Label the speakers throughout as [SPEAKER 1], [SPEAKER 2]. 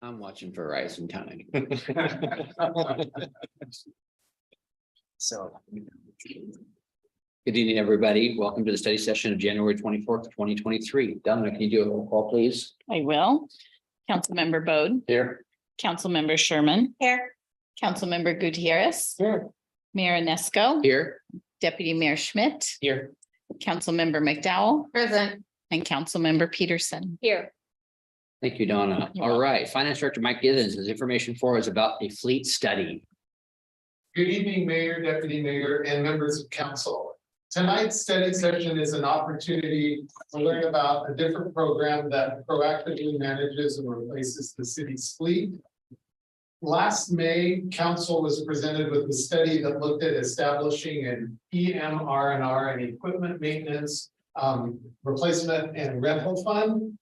[SPEAKER 1] I'm watching Verizon time.
[SPEAKER 2] So.
[SPEAKER 1] Good evening, everybody. Welcome to the study session of January 24th, 2023. Dominic, can you do a roll call, please?
[SPEAKER 3] I will. Councilmember Bode,
[SPEAKER 1] Here.
[SPEAKER 3] Councilmember Sherman. Here. Councilmember Gutierrez.
[SPEAKER 1] Here.
[SPEAKER 3] Mayor Inesco.
[SPEAKER 1] Here.
[SPEAKER 3] Deputy Mayor Schmidt.
[SPEAKER 1] Here.
[SPEAKER 3] Councilmember McDowell.
[SPEAKER 4] Present.
[SPEAKER 3] And Councilmember Peterson.
[SPEAKER 4] Here.
[SPEAKER 1] Thank you, Donna.
[SPEAKER 3] You're
[SPEAKER 1] All right. Finance Director Mike Givens has information for us about a fleet study.
[SPEAKER 5] Good evening, Mayor, Deputy Mayor, and members of council. Tonight's study session is an opportunity to learn about a different program that proactively manages and replaces the city's fleet. Last May, council was presented with a study that looked at establishing an EMR&R and equipment maintenance, replacement and rental fund.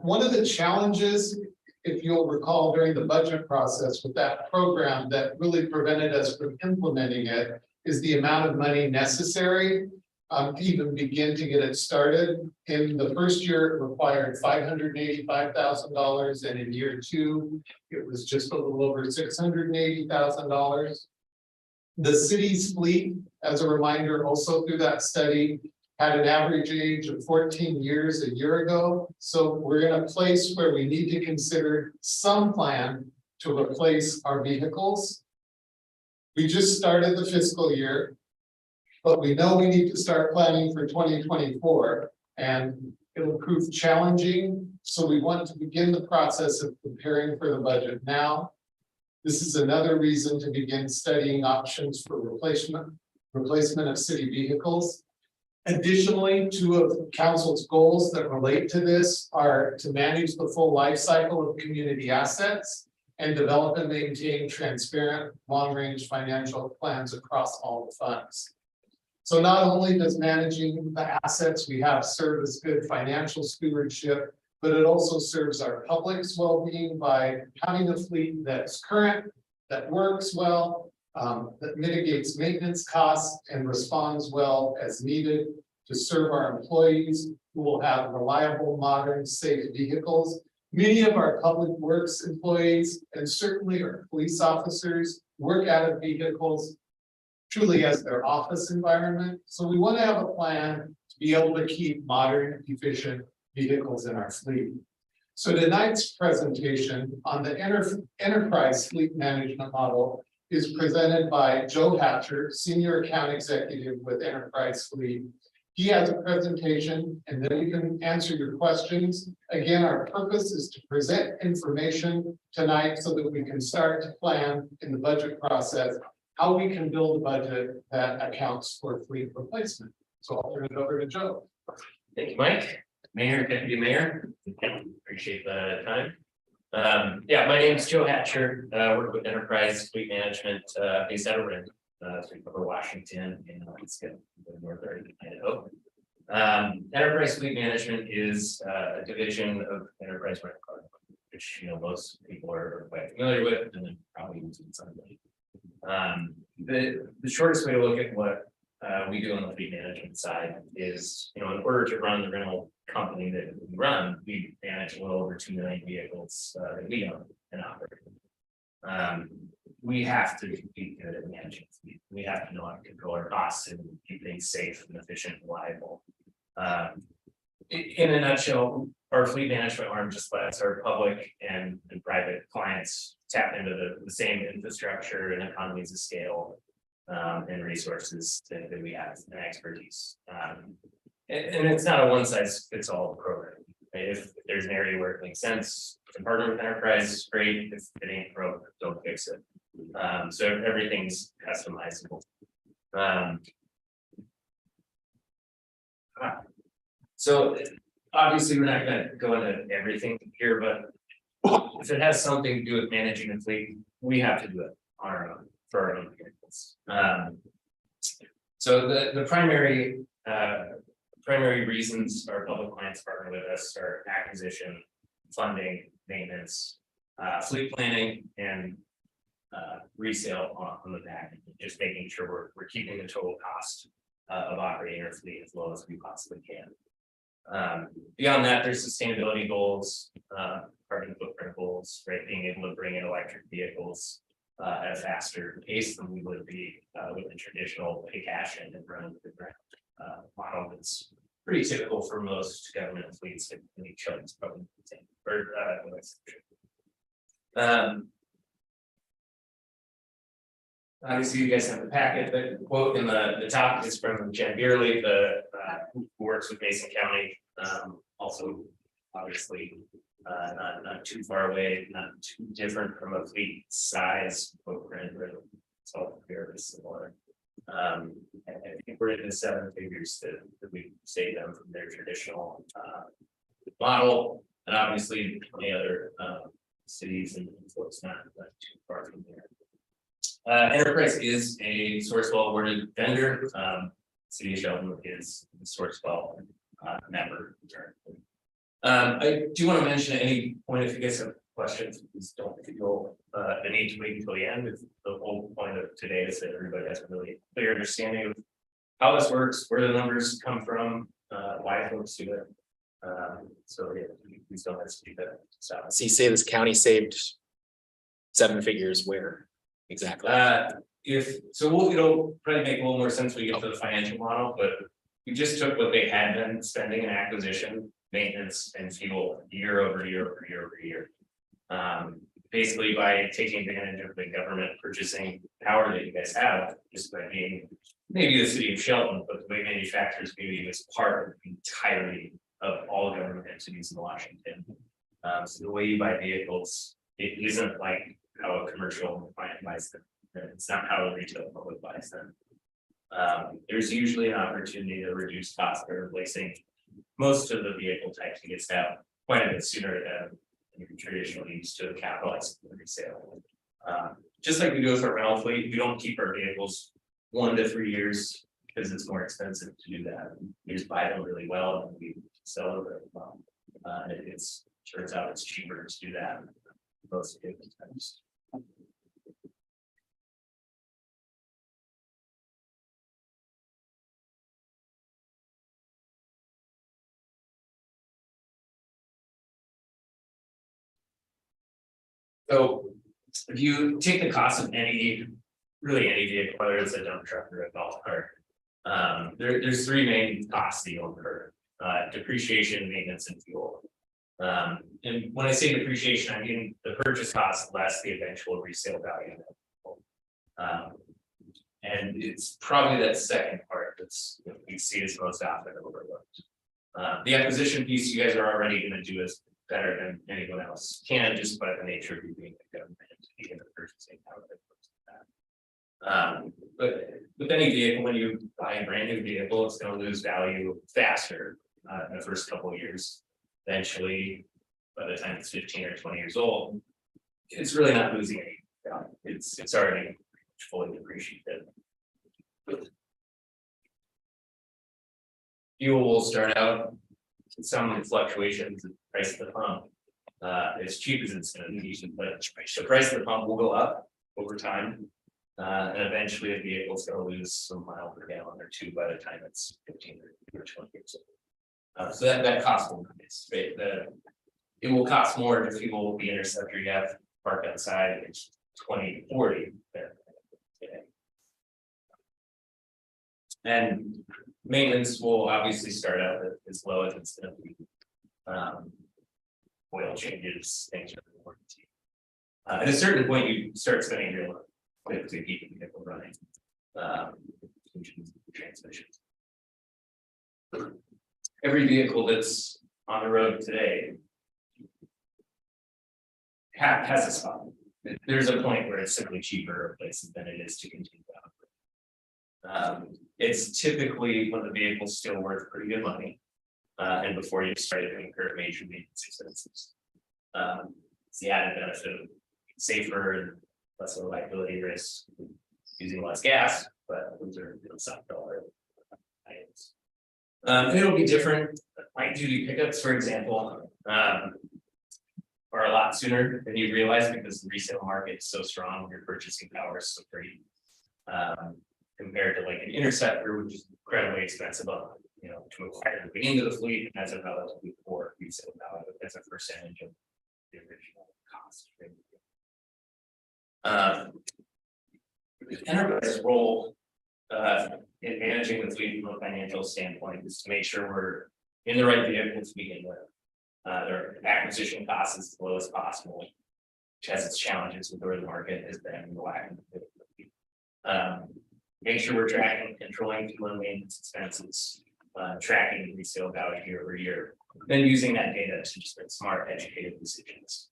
[SPEAKER 5] One of the challenges, if you'll recall, during the budget process with that program that really prevented us from implementing it is the amount of money necessary to even begin to get it started. In the first year, it required $585,000, and in year two, it was just a little over $680,000. The city's fleet, as a reminder, also through that study, had an average age of 14 years a year ago. So we're in a place where we need to consider some plan to replace our vehicles. We just started the fiscal year, but we know we need to start planning for 2024, and it'll prove challenging. So we want to begin the process of preparing for the budget now. This is another reason to begin studying options for replacement of city vehicles. Additionally, two of council's goals that relate to this are to manage the full life cycle of community assets and develop and maintain transparent, long-range financial plans across all the funds. So not only does managing the assets we have serve as good financial stewardship, but it also serves our public's well-being by having a fleet that's current, that works well, that mitigates maintenance costs and responds well as needed to serve our employees who will have reliable, modern, safe vehicles. Many of our public works employees and certainly our police officers work out of vehicles truly as their office environment. So we want to have a plan to be able to keep modern, efficient vehicles in our fleet. So tonight's presentation on the enterprise fleet management model is presented by Joe Hatcher, Senior Account Executive with Enterprise Fleet. He has a presentation and then we can answer your questions. Again, our purpose is to present information tonight so that we can start to plan in the budget process how we can build a budget that accounts for fleet replacement. So I'll turn it over to Joe.
[SPEAKER 2] Thank you, Mike. Mayor, Deputy Mayor, appreciate the time. Yeah, my name is Joe Hatcher. Work with Enterprise Fleet Management based out of Renton, so we cover Washington and northern Idaho. Enterprise Fleet Management is a division of Enterprise Rental Car, which most people are quite familiar with, and then probably using somebody. The shortest way to look at what we do on the fleet management side is, in order to run the rental company that we run, we manage a little over 2 million vehicles that we own and operate. We have to be good at managing fleet. We have to know how to control our costs and keep things safe and efficient and reliable. In a nutshell, our fleet management arm just lets our public and private clients tap into the same infrastructure and economies of scale and resources that we have and expertise. And it's not a one-size-fits-all program. If there's an area where it makes sense to partner with Enterprise, great. If it ain't broke, don't fix it. So everything's customizable. So obviously we're not going to go into everything here, but if it has something to do with managing a fleet, we have to do it on our own for our own vehicles. So the primary reasons our public clients partner with us are acquisition, funding, maintenance, fleet planning, and resale on the back, just making sure we're keeping the total cost of operating our fleet as low as we possibly can. Beyond that, there's sustainability goals, carbon footprint goals, right? Being able to bring in electric vehicles at a faster pace than we would be with the traditional pay cash in and run the grant model. That's pretty typical for most government fleets. I think Children's probably the same. Obviously, you guys have the packet. The quote in the top is from Jen Beerley, who works with Mason County. Also, obviously, not too far away, not too different from a fleet size footprint. It's all fairly similar. I think we're in the 7 figures that we save them from their traditional model, and obviously many other cities and folks not too far from there. Enterprise is a Sourcewell awarded vendor. City of Shelton is the Sourcewell member. I do want to mention at any point, if you guys have questions, please don't feel the need to wait until the end. If the whole point of today is that everybody has a really clear understanding of how this works, where the numbers come from, why folks do it. So yeah, please don't hesitate to stop.
[SPEAKER 4] So you say this county saved 7 figures where exactly?
[SPEAKER 2] It'll probably make a little more sense when we get to the financial model, but we just took what they had been spending in acquisition, maintenance, and fuel year over year. Basically by taking advantage of the government purchasing power that you guys have, just by being maybe the city of Shelton, but the way manufacturers community was part of the entirety of all government entities in Washington. So the way you buy vehicles, it isn't like how a commercial client buys them. It's not how a retail public buys them. There's usually an opportunity to reduce costs by replacing most of the vehicle types. It gets out quite a bit sooner than you traditionally used to capitalize the resale. Just like we do with our rental fleet, we don't keep our vehicles 1 to 3 years because it's more expensive to do that. We just buy them really well and we sell them really well. Turns out it's cheaper to do that than most vehicle types. So if you take the cost of really any vehicle, whether it's a dump truck or a golf cart, there's 3 main costs that you'll incur: depreciation, maintenance, and fuel. And when I say depreciation, I mean the purchase cost less the eventual resale value. And it's probably that second part that's we see as most often overlooked. The acquisition piece you guys are already going to do is better than anyone else can, just by the nature of you being a government entity and the purchasing power that goes with that. But with any vehicle, when you buy a brand new vehicle, it's going to lose value faster in the first couple of years. Eventually, by the time it's 15 or 20 years old, it's really not losing any value. It's already fully depreciated. Fuel will start out with some fluctuations in the price of the pump. As cheap as it's going to be, but the price of the pump will go up over time. And eventually a vehicle is going to lose some mile per gallon or 2 by the time it's 15 or 20 years old. So that cost will increase, right? It will cost more if you will the Interceptor you have parked outside. It's 20-40. And maintenance will obviously start out as low as it's going to be. Oil changes, things are warranty. At a certain point, you start spending real money to keep the vehicle running. Transmissions. Every vehicle that's on the road today has a spot. There's a point where it's simply cheaper to replace it than it is to continue to operate. It's typically when the vehicle's still worth pretty good money, and before you start to incur major maintenance expenses. It's the added benefit of safer and less of a liability risk, using less gas, but those are some dollar items. It'll be different. Light duty pickups, for example, are a lot sooner than you realize because the resale market is so strong. Your purchasing power is so great. Compared to like an Interceptor, which is incredibly expensive on to acquire the beginning of the fleet as a relatively poor resale value as a percentage of the original cost. The enterprise's role in managing the fleet from a financial standpoint is to make sure we're in the right vehicles to begin with. Their acquisition costs as low as possible, which has its challenges with where the market has been in the lack of make sure we're tracking, controlling fuel and maintenance expenses, tracking resale value year over year, then using that data to just make smart, educated decisions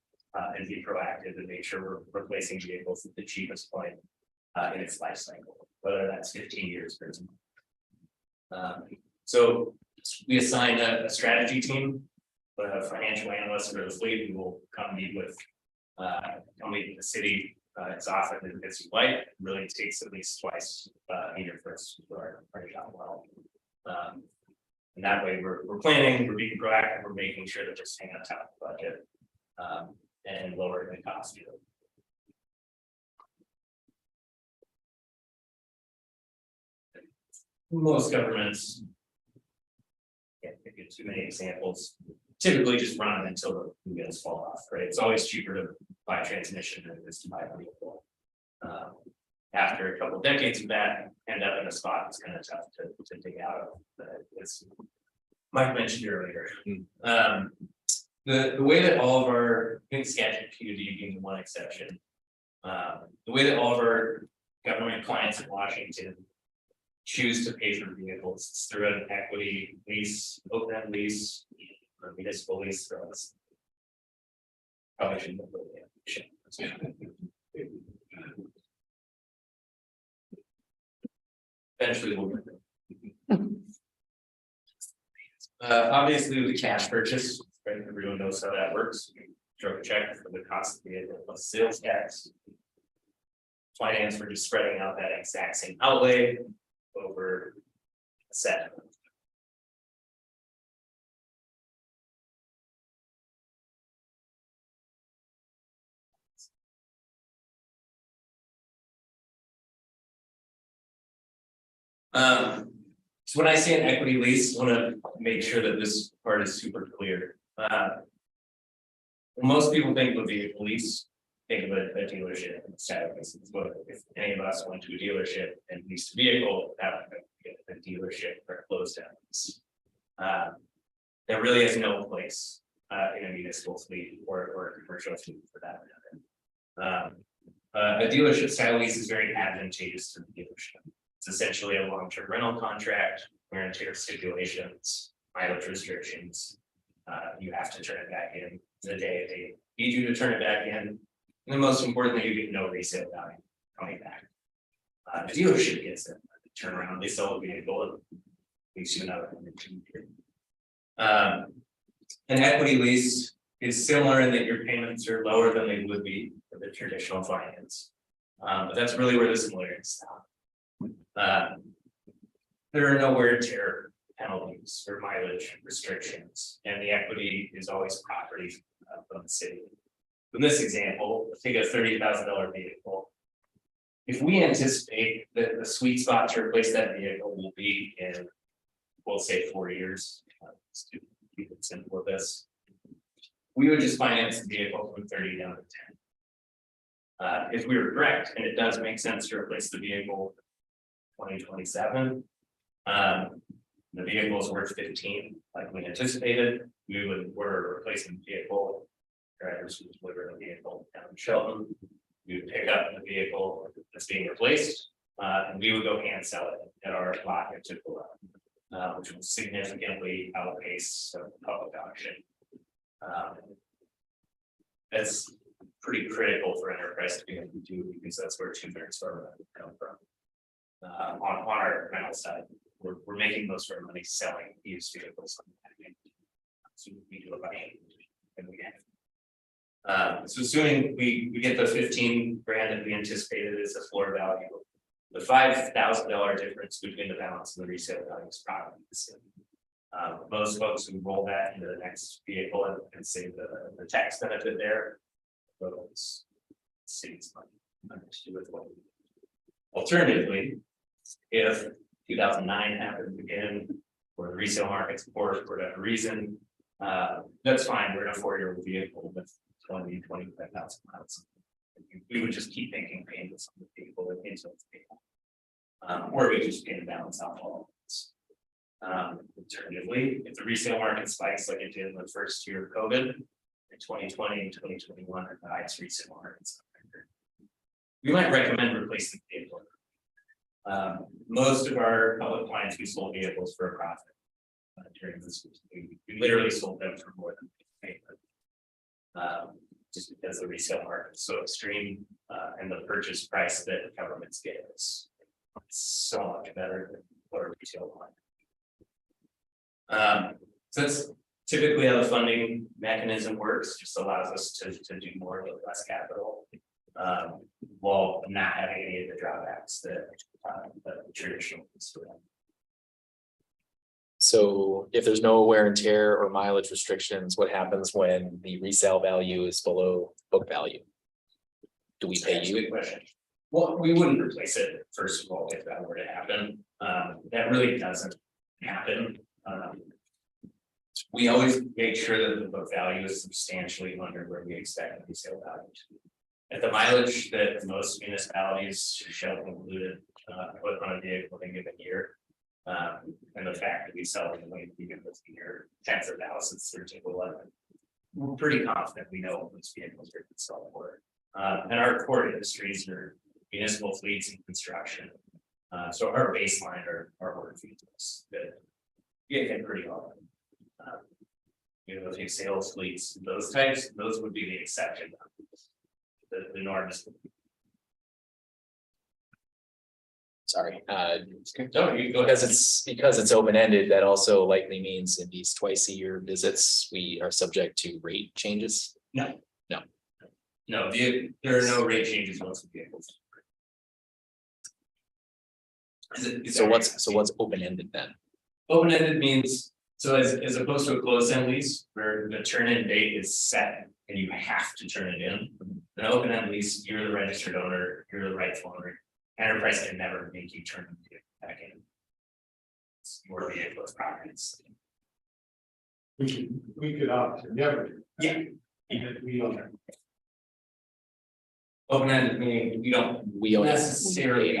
[SPEAKER 2] and be proactive and make sure we're replacing vehicles at the cheapest point in its life cycle, whether that's 15 years or something. So we assign a strategy team, a financial analyst for the fleet who will come meet with the city as often as you like. It really takes at least twice a year for us to do our job well. And that way we're planning, we're being proactive, we're making sure that we're staying on top of the budget and lowering the cost. Most governments, can't give too many examples, typically just run them until the wheels fall off, right? It's always cheaper to buy transmission than it is to buy a vehicle. After a couple decades of that, end up in a spot that's kind of tough to dig out of. As Mike mentioned earlier. The way that all of our, I think Skagit PUD being one exception, the way that all of our government clients in Washington choose to pay for vehicles is through an equity lease, open-end lease, or municipal lease for us. Probably shouldn't have really eventually we'll get there. Obviously with the cash purchase, right? Everyone knows how that works. We throw a check for the cost of the vehicle plus sales tax. Finance, we're just spreading out that exact same outlay over a set. So when I say an equity lease, I want to make sure that this part is super clear. Most people think of a vehicle lease, think of a dealership instead. But if any of us went to a dealership and leased a vehicle, that would be a dealership or a closed down lease. There really is no place in a municipal fleet or a commercial fleet for that matter. A dealership style lease is very advantageous to the dealership. It's essentially a long-term rental contract, wear and tear stipulations, mileage restrictions. You have to turn it back in the day they need you to turn it back in. And then most importantly, you get no resale value coming back. The dealership gets it, turn around, they sell a vehicle and lease you another one. An equity lease is similar in that your payments are lower than they would be for the traditional finance. But that's really where the similarities stop. There are no wear and tear penalties or mileage restrictions, and the equity is always property of the city. In this example, take a $30,000 vehicle. If we anticipate that the sweet spot to replace that vehicle will be in, we'll say 4 years, to keep it simple with this, we would just finance the vehicle from 30 down to 10. If we were correct, and it does make sense to replace the vehicle 2027, the vehicle is worth 15, like we anticipated. We're replacing the vehicle. Drivers would deliver the vehicle down in Shelton. We would pick up the vehicle that's being replaced, and we would go hand sell it at our lot in Tupelo, which will significantly outpace the public auction. That's pretty critical for enterprise to be able to do, because that's where 2/3 of our revenue come from. On our rental side, we're making most of our money selling used vehicles. So we do about 8 and we have. So assuming we get the 15 grand that we anticipated as a floor value, the $5,000 difference between the balance and the resale value is probably the same. Most folks who roll that into the next vehicle and save the tax benefit there, those cities money to do with what we do. Alternatively, if 2009 happens again, or the resale market's poor for whatever reason, that's fine, we're in a 4-year vehicle with 25,000 miles. We would just keep making payments on the vehicle until it's paid off. Or we just pay the balance out all of this. Alternatively, if the resale market spikes like it did in the first year of COVID, in 2020 and 2021 are the highest resale markets. We might recommend replacing the vehicle. Most of our public clients, we sold vehicles for a profit. During this, we literally sold them for more than they paid them. Just because the resale market is so extreme, and the purchase price that governments give us so much better than what a retail client. So that's typically how the funding mechanism works, just allows us to do more with less capital. While not having any of the drawbacks that the traditional ones do.
[SPEAKER 4] So if there's no wear and tear or mileage restrictions, what happens when the resale value is below book value? Do we pay
[SPEAKER 2] That's a
[SPEAKER 4] you?
[SPEAKER 2] good question. Well, we wouldn't replace it, first of all, if that were to happen. That really doesn't happen. We always make sure that the book value is substantially under where we expect the resale value to be. At the mileage that most municipalities shall include put on a vehicle in a given year. And the fact that we sell them in vehicles a year, tens of thousands through to 11. We're pretty confident we know what those vehicles are sold for. And our core industries are municipal fleets and construction. So our baseline are work vehicles that get hit pretty often. If you sales fleets, those types, those would be the exception. The norm is.
[SPEAKER 4] Sorry,
[SPEAKER 2] No, you go ahead.
[SPEAKER 4] because it's open-ended, that also likely means in these twice-a-year visits, we are subject to rate changes.
[SPEAKER 2] No, there are no rate changes once the vehicles.
[SPEAKER 4] So what's open-ended then?
[SPEAKER 2] Open-ended means, so as opposed to a closed-end lease, where the turn-in date is set and you have to turn it in. An open-end lease, you're the registered owner, you're the rightful owner. Enterprise can never make you turn it back in. It's your vehicle's properties.
[SPEAKER 5] We could opt to never do.
[SPEAKER 2] Yeah.
[SPEAKER 5] Even we own it.
[SPEAKER 2] Open-ended meaning we don't
[SPEAKER 4] We own it.
[SPEAKER 2] necessarily,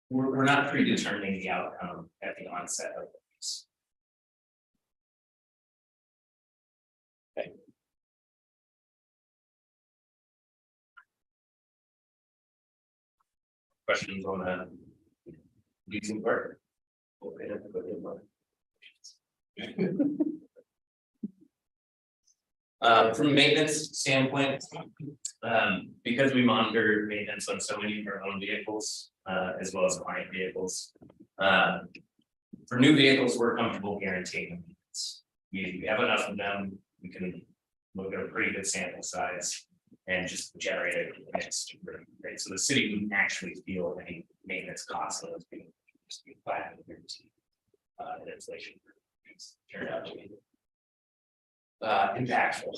[SPEAKER 2] we're not predetermining the outcome at the onset of the lease. Questions on that? Leasing part? Okay, that's a good one. From a maintenance standpoint, because we monitor maintenance on so many of our own vehicles, as well as client vehicles. For new vehicles, we're comfortable guaranteeing maintenance. We have enough of them, we can look at a pretty good sample size and just generate a next, right? So the city wouldn't actually feel any maintenance costs on those being just be flat and guaranteed. And inflation turned out to be impactful.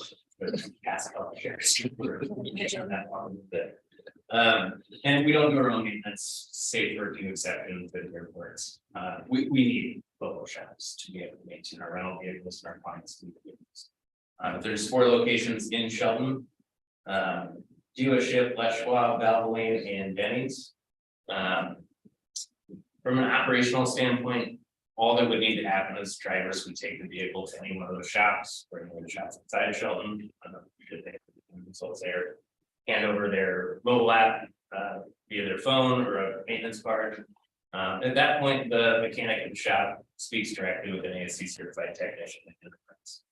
[SPEAKER 2] Past couple of years. That one bit. And we don't do our own maintenance, save for a few exceptions at airports. We need local shops to be able to maintain our rental vehicles and our clients' vehicles. There's 4 locations in Shelton. Dealership, Les Schwab, Valvoline, and Denny's. From an operational standpoint, all that would need to happen is drivers would take the vehicle to any one of those shops, or any of the shops inside of Shelton. Because they have themselves there, hand over their mobile app via their phone or a maintenance card. At that point, the mechanic at the shop speaks directly with an ASC certified technician at Enterprise,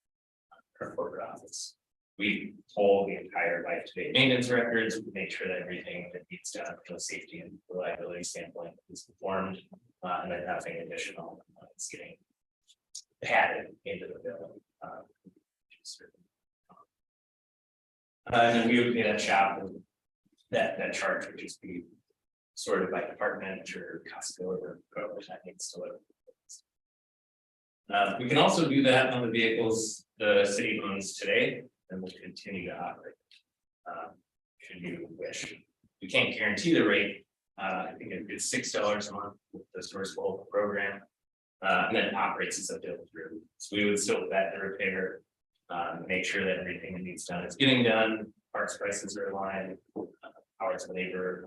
[SPEAKER 2] our corporate office. We hold the entire life-to-date maintenance records, we make sure that everything that needs done from a safety and reliability standpoint is performed, and then nothing additional is getting added into the bill. And then we would pay that shop, and that charge would just be sorted by department or Costco or whoever that needs to live. We can also do that on the vehicles the city owns today, and will continue to operate. Should you wish, we can't guarantee the rate. I think it's $6 a month with the source bulk program. And then operates as a bill through. So we would still vet the repair. Make sure that everything that needs done is getting done, parts prices are aligned, hours of labor.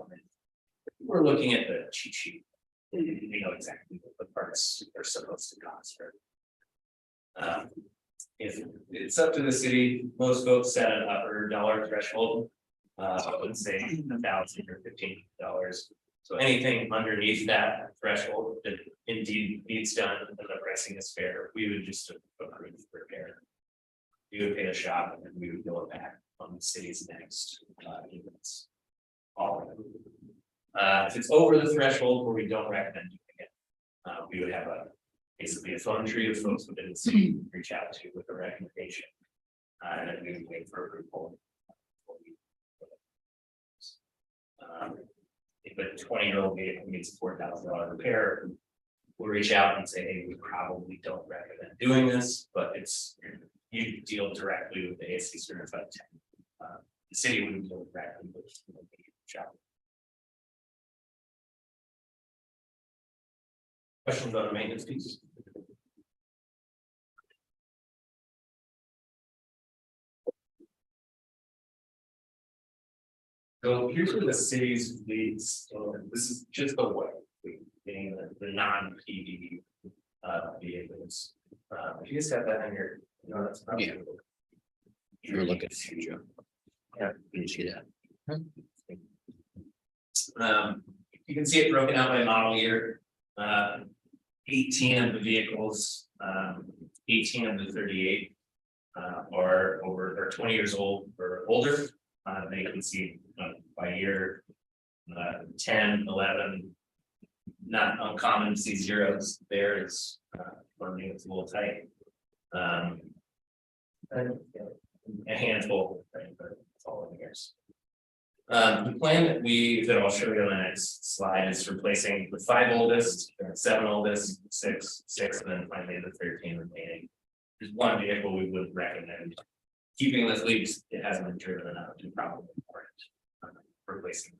[SPEAKER 2] We're looking at the cheat sheet. We know exactly what the parts are supposed to cost. If it's up to the city, most folks set an upper dollar threshold. I would say $1,000 or $1,500. So anything underneath that threshold that indeed needs done and the pricing is fair, we would just approve repair. We would pay a shop and then we would bill it back on the city's next units. All of it. If it's over the threshold where we don't recommend doing it, we would have basically a phone tree of folks within the city to reach out to with a recommendation. And then we would wait for approval. If a 20-year-old vehicle needs a $4,000 repair, we'll reach out and say, hey, we probably don't recommend doing this, but it's, you deal directly with the ASC certified tech. The city wouldn't deal directly with the shop. Questions on the maintenance piece? So here's where the city's leads, this is just the way, being the non-PD vehicles. If you guys have that on your, that's probably.
[SPEAKER 1] Yeah. You're looking at you, Joe.
[SPEAKER 2] Yeah.
[SPEAKER 1] You see that?
[SPEAKER 2] You can see it broken out by model year. 18 of the vehicles, 18 of the 38 are over or 20 years old or older. They can see by year 10, 11. Not uncommon to see zeros there. It's funding, it's a little tight. And a handful, right, but it's all in years. The plan that I'll show you on the next slide is replacing the 5 oldest, 7 oldest, 6, and then finally the 13 remaining. There's one vehicle we would recommend keeping the fleet. It hasn't been driven enough to probably warrant replacing.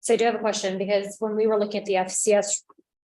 [SPEAKER 6] So I do have a question, because when we were looking at the FCS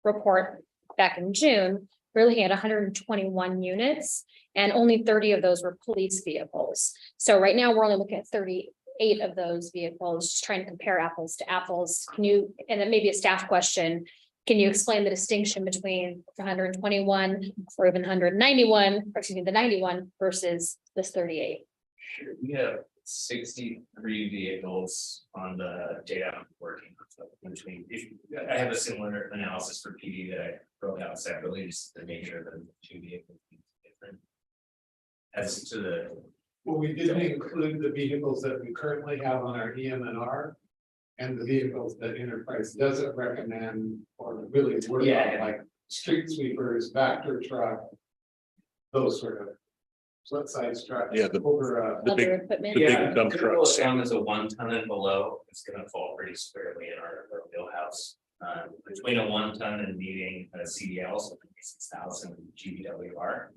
[SPEAKER 6] report back in June, we were looking at 121 units and only 30 of those were police vehicles. So right now we're only looking at 38 of those vehicles, just trying to compare apples to apples. Can you, and then maybe a staff question, can you explain the distinction between 121 or even 191, or excuse me, the 91 versus this 38?
[SPEAKER 2] Sure, we have 63 vehicles on the data I'm working on. So between, I have a similar analysis for PD that I broke out separately, just to make sure that the 2 vehicles are different. As to the.
[SPEAKER 5] Well, we didn't include the vehicles that we currently have on our EM&R. And the vehicles that Enterprise doesn't recommend or really work on, like street sweepers, Vector truck. Those sort of. What size trucks?
[SPEAKER 7] Yeah,
[SPEAKER 5] over
[SPEAKER 7] The big-
[SPEAKER 6] Other equipment?
[SPEAKER 7] the big
[SPEAKER 2] Yeah,
[SPEAKER 7] dump
[SPEAKER 2] typical
[SPEAKER 7] trucks.
[SPEAKER 2] down as a 1 ton and below, it's gonna fall pretty squarely in our wheelhouse. Between a 1 ton and needing a CDL, so 6,000 GVWR.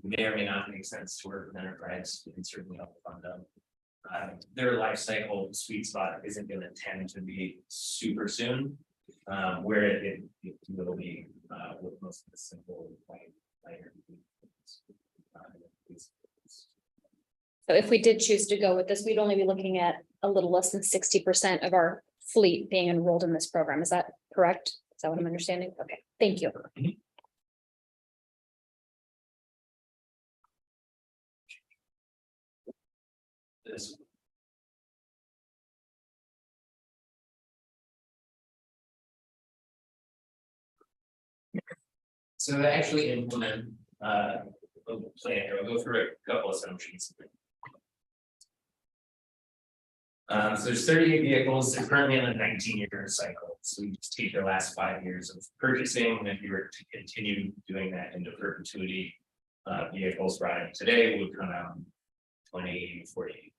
[SPEAKER 2] May or may not make sense to work with Enterprise, we can certainly help fund them. Their life cycle sweet spot isn't gonna tend to be super soon. Where it will be with most of the simple lighter.
[SPEAKER 6] So if we did choose to go with this, we'd only be looking at a little less than 60% of our fleet being enrolled in this program. Is that correct? Is that what I'm understanding? Okay, thank you.
[SPEAKER 2] This. So to actually implement a plan, I'll go through a couple assumptions. So there's 38 vehicles, they're currently on a 19-year cycle. So we just take their last 5 years of purchasing, and if you were to continue doing that into perpetuity, vehicles riding today would come out 2048.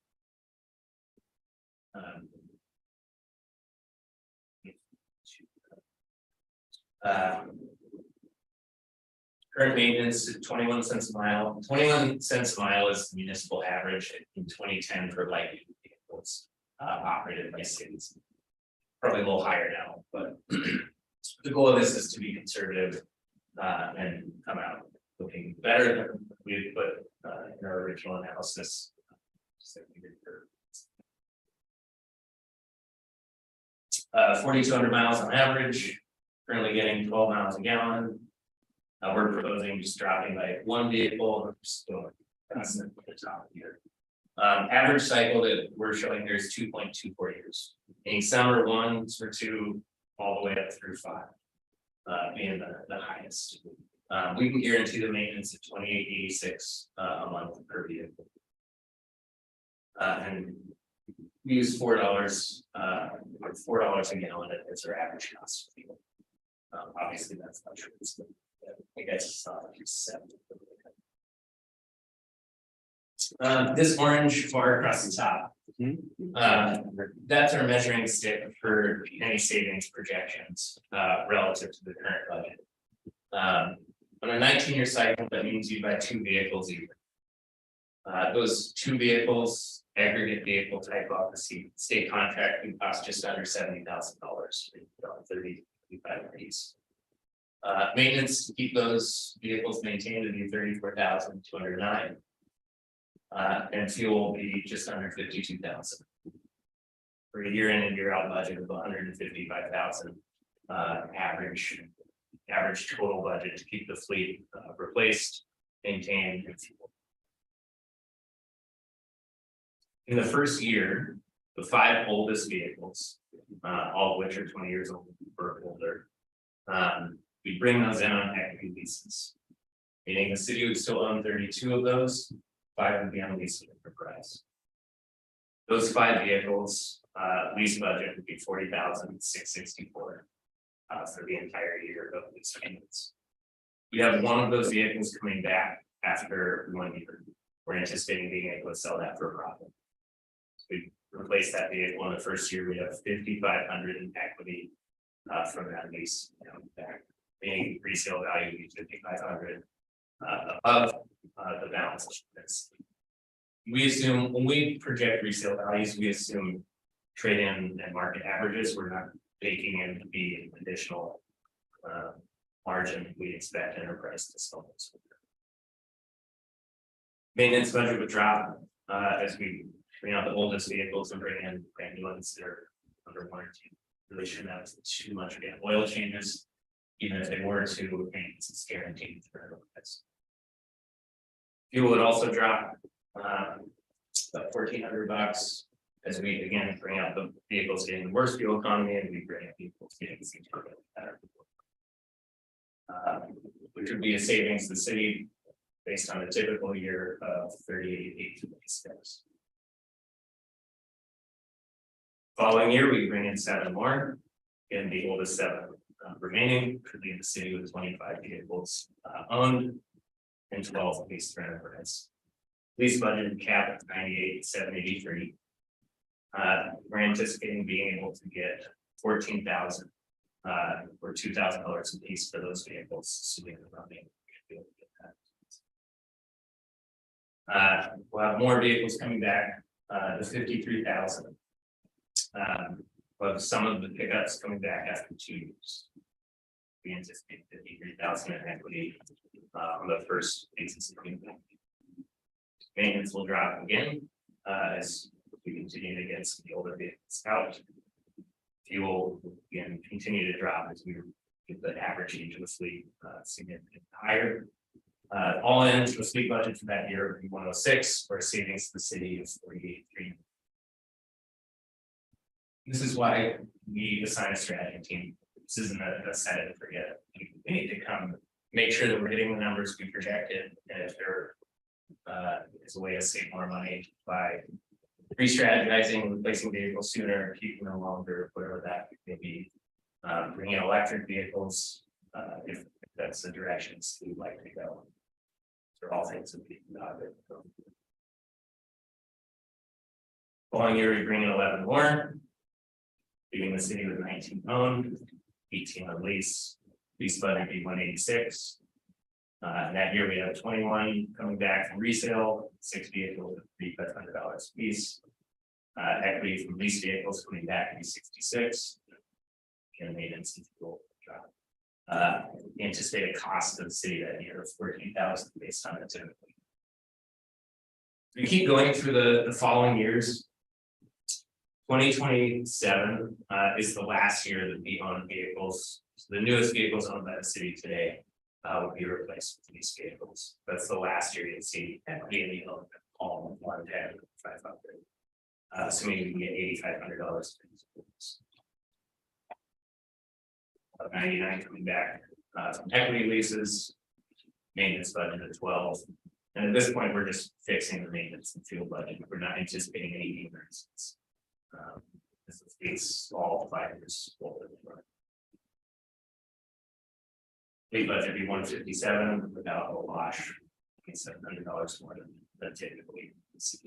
[SPEAKER 2] Current maintenance is 21 cents a mile. 21 cents a mile is the municipal average in 2010 for light duty vehicles operated by cities. Probably a little higher now, but the goal of this is to be conservative. and come out looking better than we had put in our original analysis. Just like we did for 4,200 miles on average, currently getting 12 miles a gallon. We're proposing just dropping by one vehicle, and just going that's at the top here. Average cycle that we're showing here is 2.24 years. In summer 1 for 2, all the way up through 5, being the highest. We can guarantee the maintenance at $28.86 a month per vehicle. And we use $4 a gallon as our average cost. Obviously, that's not true. I guess it's not like it's 7. This orange bar across the top. That's our measuring stick for any savings projections relative to the current budget. On a 19-year cycle, that means you buy 2 vehicles even. Those 2 vehicles, aggregate vehicle type off the state contract can cost just under $70,000, 35 days. Maintenance to keep those vehicles maintained would be $34,209. And fuel will be just under $52,000. For a year in and year out budget of $155,000 average total budget to keep the fleet replaced, maintained, and fueled. In the first year, the 5 oldest vehicles, all of which are 20 years old or older, we bring those in on equity leases. Meaning the city would still own 32 of those, 5 would be on lease enterprise. Those 5 vehicles, lease budget would be $40,664 for the entire year of lease payments. We have one of those vehicles coming back after 1 year. We're anticipating being able to sell that for a profit. So we replace that vehicle in the first year. We have $5,500 in equity from that lease back. Meaning resale value would be $5,500 above the balance. We assume when we project resale values, we assume trade-in and market averages. We're not baking in to be an additional margin we expect enterprise to sell this. Maintenance budget would drop as we bring out the oldest vehicles and bring in brand new ones that are under warranty. Really shouldn't have too much again. Oil changes, even if they were to, maintenance is guaranteed for enterprise. Fuel would also drop about $1,400 as we again bring out the vehicles getting the worst fuel economy and we bring out vehicles getting better. Which would be a savings to the city based on a typical year of $38,856. Following year, we bring in 7 more, and the oldest 7 remaining could leave the city with 25 vehicles owned and 12 leased for enterprise. Lease budget cap at $98,783. We're anticipating being able to get $14,000 or $2,000 a piece for those vehicles, assuming the running. We'll have more vehicles coming back. The 53,000. We'll have some of the pickups coming back after 2 years. We anticipate 53,000 in equity on the first basis. Maintenance will drop again as we continue to get some of the older vehicles out. Fuel will again continue to drop as we get the average age of the fleet significantly higher. All in to a fleet budget for that year would be 106, or savings to the city of 48,300. This is why we assign a strategy team. This isn't a set it and forget it. We need to come make sure that we're hitting the numbers we projected, and if there is a way to save more money by re-strategizing, replacing vehicles sooner, keeping them longer, whatever that may be, bringing in electric vehicles if that's the directions we'd like to go. They're all things that we can it. Following year, we bring in 11 more, leaving the city with 19 owned, 18 on lease. Lease budget be 186. And that year we have 21 coming back from resale, 6 vehicles at $3,500 a piece. Equity from lease vehicles coming back to be 66. And maintenance and fuel drop. Anticipated cost of the city that year of 14,000 based on it typically. We keep going through the following years. 2027 is the last year that we own vehicles. So the newest vehicles owned by the city today would be replaced with these vehicles. That's the last year you'd see equity in the element all 110,500. Assuming we can get $8,500. 99 coming back from equity leases, maintenance budget at 12. And at this point, we're just fixing the maintenance and fuel budget. We're not anticipating any increases. It's all 5 years older. Fleet budget be 157 without a wash, $700 more than typically. As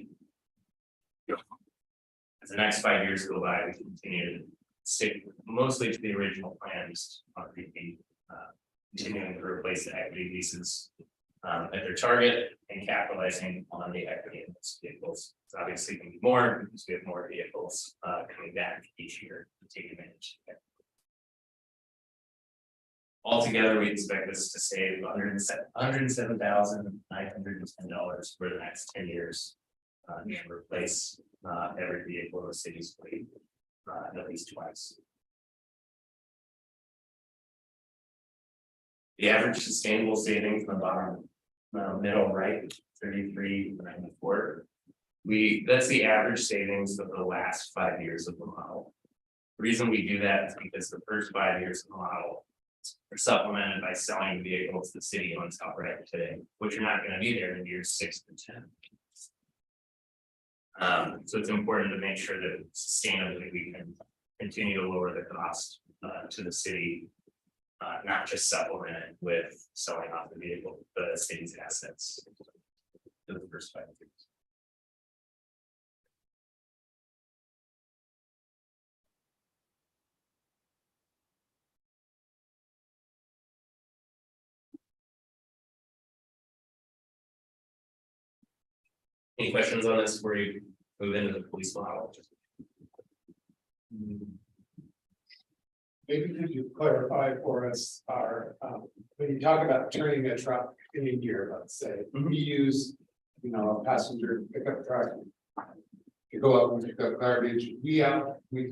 [SPEAKER 2] the next 5 years go by, we continue to stick mostly to the original plans on repeat, continuing to replace the equity leases at their target and capitalizing on the equity in those vehicles. It's obviously going to be more because we have more vehicles coming back each year to take advantage of it. Altogether, we expect this to save $107,910 for the next 10 years and replace every vehicle in the city's fleet at least twice. The average sustainable savings from the bottom middle right, 33.94. That's the average savings of the last 5 years of the model. The reason we do that is because the first 5 years of the model are supplemented by selling vehicles the city owns outright today, which are not going to be there in years 6 to 10. So it's important to make sure that sustainably we can continue to lower the cost to the city, not just supplement it with selling off the vehicle, the city's assets to the first 5 years. Any questions on this before you move into the police model?
[SPEAKER 5] Maybe could you clarify for us when you talk about turning a truck in a year, let's say, we use, a passenger pickup truck. To go up and pick up garbage, we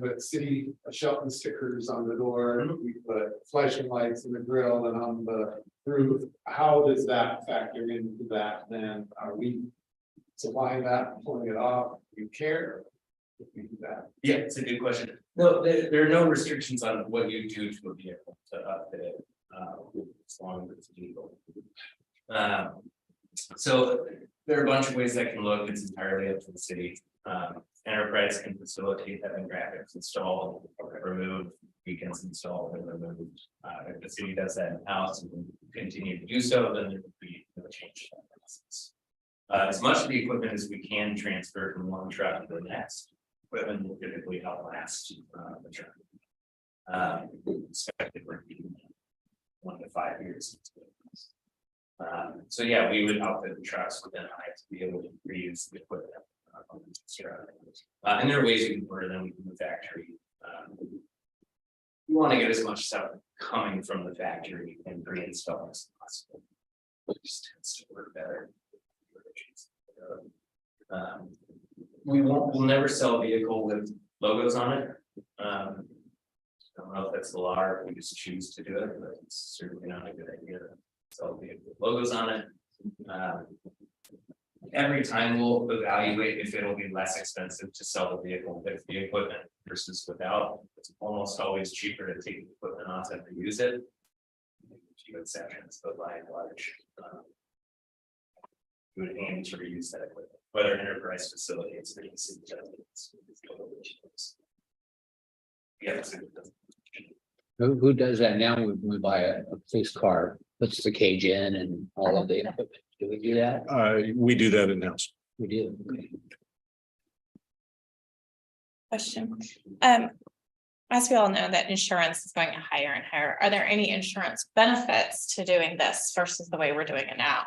[SPEAKER 5] put city Shelton stickers on the door, we put flashing lights in the grill and on the roof. How does that factor into that then? Are we supplying that, pulling it off? Do you care if we do that?
[SPEAKER 2] Yeah, it's a good question. No, there are no restrictions on what you do to a vehicle to upfit it, as long as it's legal. So there are a bunch of ways that can look. It's entirely up to the city. Enterprise can facilitate having graphics installed or removed, beacons installed and removed. If the city does that in-house and continue to do so, then there would be no change to that process. As much of the equipment as we can transfer from one truck to the next, equipment will typically outlast the truck. Expected for 1 to 5 years. So yeah, we would outfit the trucks within height to be able to reuse the equipment. And there are ways you can order them from the factory. You want to get as much stuff coming from the factory and pre-install as possible. It just tends to work better. We'll never sell a vehicle with logos on it. I don't know if that's the law or if we just choose to do it, but it's certainly not a good idea to sell a vehicle with logos on it. Every time we'll evaluate if it'll be less expensive to sell the vehicle with the equipment versus without. It's almost always cheaper to take the equipment off than to use it. A few exceptions, but by and large, we would aim to reuse that equipment, whether enterprise facilitates the city does. Yeah.
[SPEAKER 1] Who does that now? We buy a police car, puts the cage in and all of the equipment. Do we do that?
[SPEAKER 7] We do that in-house.
[SPEAKER 1] We do. Okay.
[SPEAKER 8] Question. As we all know that insurance is going higher and higher, are there any insurance benefits to doing this versus the way we're doing it now?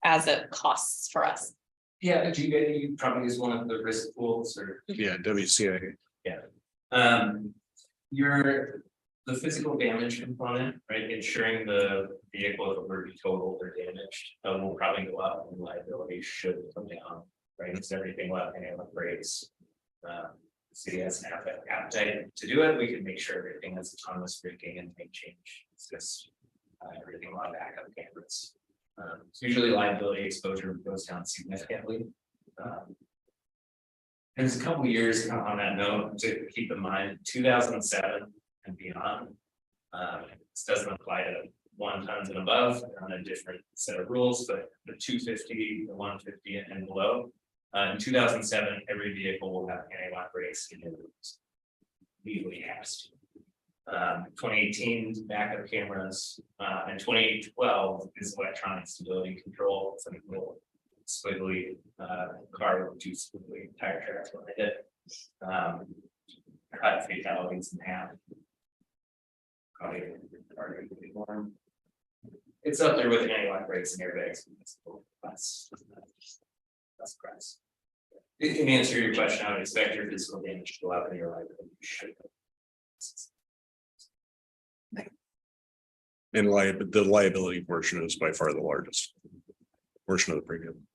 [SPEAKER 8] As it costs for us?
[SPEAKER 2] Yeah, you probably use one of the risk pools or.
[SPEAKER 7] Yeah, WCA.
[SPEAKER 2] Yeah. the physical damage component, right, ensuring the vehicle if it were to be totaled or damaged, will probably go up and liability should come down, right, because everything left and upgrades. The city has an appetite to do it, we can make sure everything has autonomous braking and make change, it's just everything on backup cameras. So usually liability exposure goes down significantly. There's a couple years on that note to keep in mind, 2007 and beyond. This doesn't apply to 1 tons and above, they're on a different set of rules, but the 250, the 150 and below. In 2007, every vehicle will have anti-lock brakes in it. Legally has to. 2018 backup cameras, and 2012 is electronic stability control. It's like a little squiggly car with 2 squiggly tire tracks behind it. Cut fatalities in half. Probably more. It's up there with anti-lock brakes and airbags. That's price. In answer to your question, I would expect your physical damage to go up in your life.
[SPEAKER 7] And the liability portion is by far the largest portion of the premium.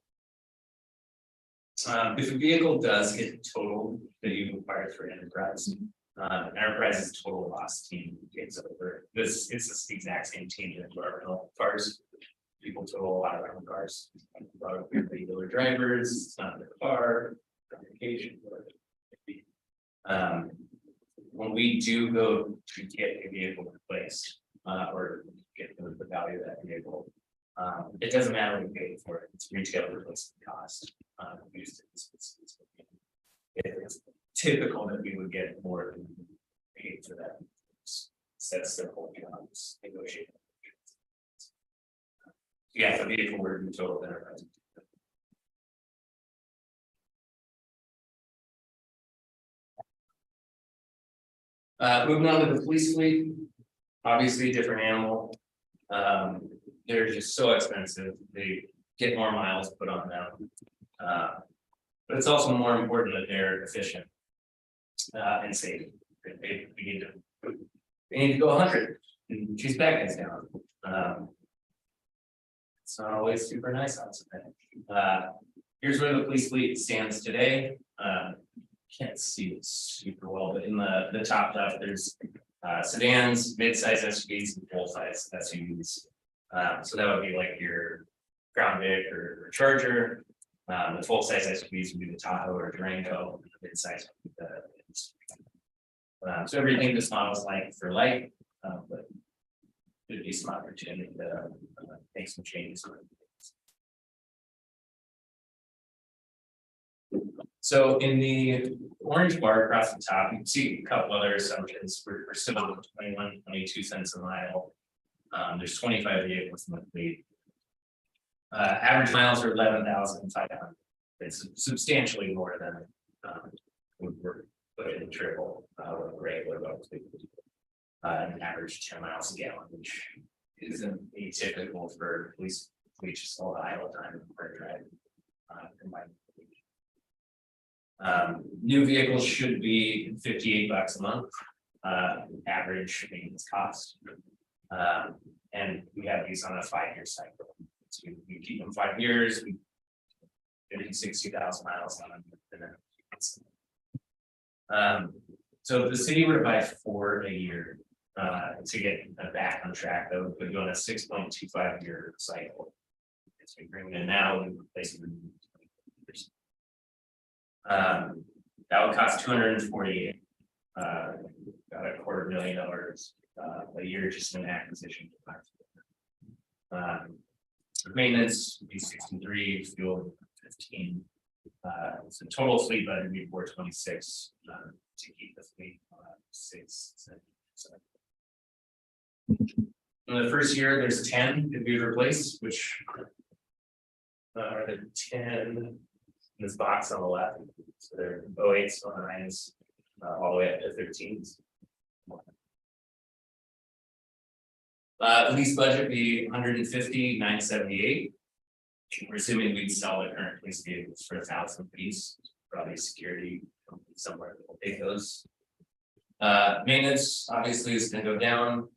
[SPEAKER 2] If a vehicle does get totaled, that you require for enterprise, enterprise is total loss team takes over. This is the exact same team that our rental cars. People total a lot of rental cars. A lot of regular drivers, it's not their car, vacation, whatever it may be. When we do go to get a vehicle replaced, or get the value of that vehicle, it doesn't matter what we pay for it, it's retail replacement cost. It's typical that we would get more than paid for that. Sets their whole jobs, negotiate. Yeah, the vehicle were to be total enterprise. Moving on to the police fleet, obviously a different animal. They're just so expensive, they get more miles put on them. But it's also more important that they're efficient and safe. They need to go 100 and choose bad guys down. It's not always super nice outside. Here's where the police fleet stands today. Can't see it super well, but in the top left, there's sedans, mid-size SUVs, and full-size SUVs. So that would be like your Crown Vic or Charger. The full-size SUVs would be the Tahoe or Durango. The mid-size would be the so everything this model is like for light, but it'd be some opportunity to make some changes. So in the orange bar across the top, you can see a couple other assumptions. We're still at 21, 22 cents a mile. There's 25 vehicles in the fleet. Average miles are 11,500. It's substantially more than we're putting in triple with regular boats. An average 10 miles a gallon, which isn't atypical for police just all the idle time for drive. New vehicles should be $58 a month, average maintenance cost. And we have these on a 5-year cycle. So we keep them 5 years, we 60,000 miles on them. So if the city were to buy 4 a year, to get back on track, that would put you on a 6.25 year cycle. So we bring it in now and replace it in 20 years. That would cost $248, about $250,000 a year just in acquisition. Maintenance would be 63, fuel 15. So total fleet budget would be 426 to keep the fleet 6. In the first year, there's 10 to be replaced, which are the 10 in this box on the left. So they're 08s, 09s, all the way up to 13s. Lease budget be 150,978. We're assuming we'd sell the current police vehicles for 1,000 piece, probably security somewhere that will take those. Maintenance obviously is gonna go down,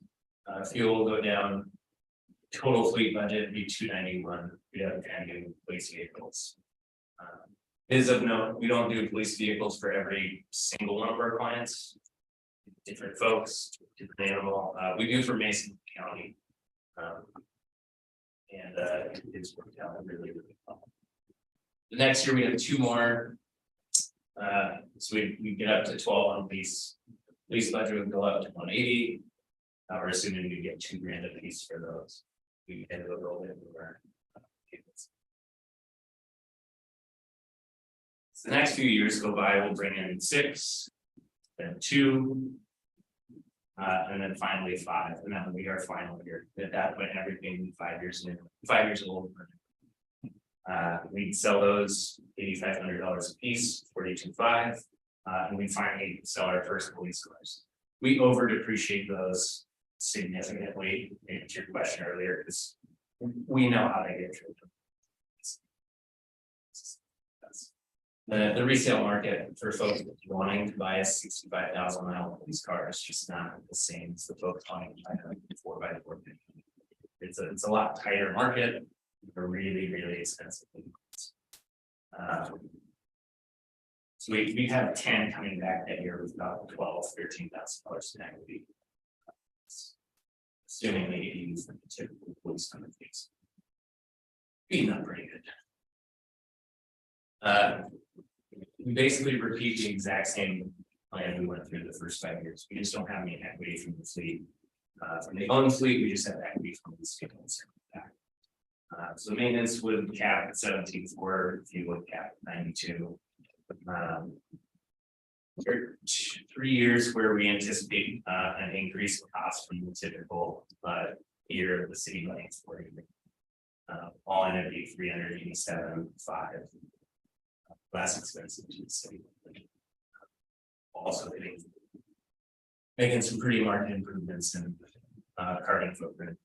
[SPEAKER 2] fuel will go down. Total fleet budget would be $291, we have 10 new police vehicles. Is of note, we don't do police vehicles for every single one of our clients. Different folks, different animal, we do for Mason County. And it's worked out really, really well. The next year we have 2 more. So we get up to 12 on lease. Lease budget would go up to 180. We're assuming we get $2,000 a piece for those. We can go roll into our. So the next few years go by, we'll bring in 6, then 2. And then finally 5, and that will be our final year. At that point, everything 5 years in, 5 years old. We'd sell those $8,500 a piece, 42.5, and we finally sell our first police cars. We over depreciate those significantly, to your question earlier, because we know how they get through. The resale market for folks wanting to buy a 65,000 mile police car is just not the same as the folks wanting to buy a 4x4. It's a lot tighter market for really, really expensive. So we have 10 coming back that year with about $12,000-13,000 in equity. Assuming they use the typical police kind of things. Being not pretty good. We basically repeat the exact same plan we went through the first 5 years. We just don't have any equity from the fleet. From the own fleet, we just have equity from the vehicles. So maintenance would cap at 17.4, fuel would cap at 92. For 3 years where we anticipate an increase in cost from the typical year of the city money for all in it'd be 387.5. Less expensive to the city. Also making some pretty marked improvements in carbon footprint.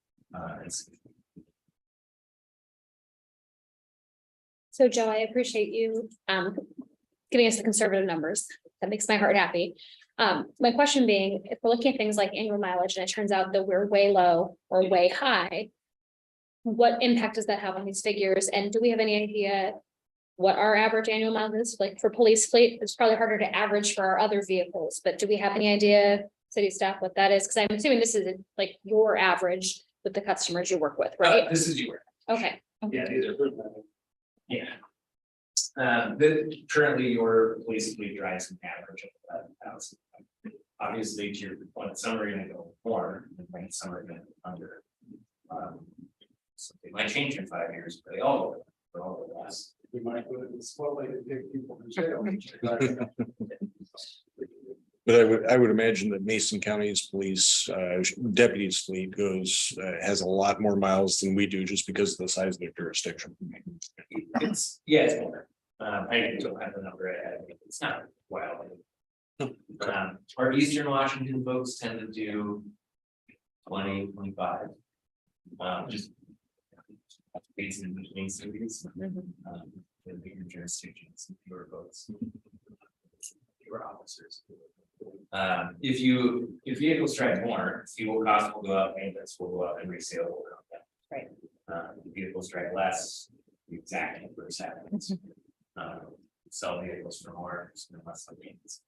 [SPEAKER 6] So Joe, I appreciate you giving us the conservative numbers. That makes my heart happy. My question being, if we're looking at things like annual mileage and it turns out that we're way low or way high, what impact does that have on these figures? And do we have any idea what our average annual mileage is? Like for police fleet, it's probably harder to average for our other vehicles, but do we have any idea, city staff, what that is? Because I'm assuming this is like your average with the customers you work with, right?
[SPEAKER 2] This is your.
[SPEAKER 6] Okay.
[SPEAKER 2] Yeah, these are. Yeah. Currently your police fleet drives an average of 11,000. Obviously, to your point, some are gonna go more, and some are gonna go under. So they might change in 5 years, but they all go less.
[SPEAKER 5] We might put it slowly to take people to jail.
[SPEAKER 7] But I would imagine that Mason County's police deputies fleet has a lot more miles than we do just because of the size of their jurisdiction.
[SPEAKER 2] It's more. I don't have the number ahead. It's not wild. Our Eastern Washington folks tend to do 20, 25. Just based in between cities. The bigger jurisdictions, fewer votes. Fewer officers. If vehicles drive more, fuel costs will go up, maintenance will go up, and resale will go up.
[SPEAKER 6] Right.
[SPEAKER 2] If vehicles drive less, the exact inverse happens. Sell vehicles for more, spend less on maintenance.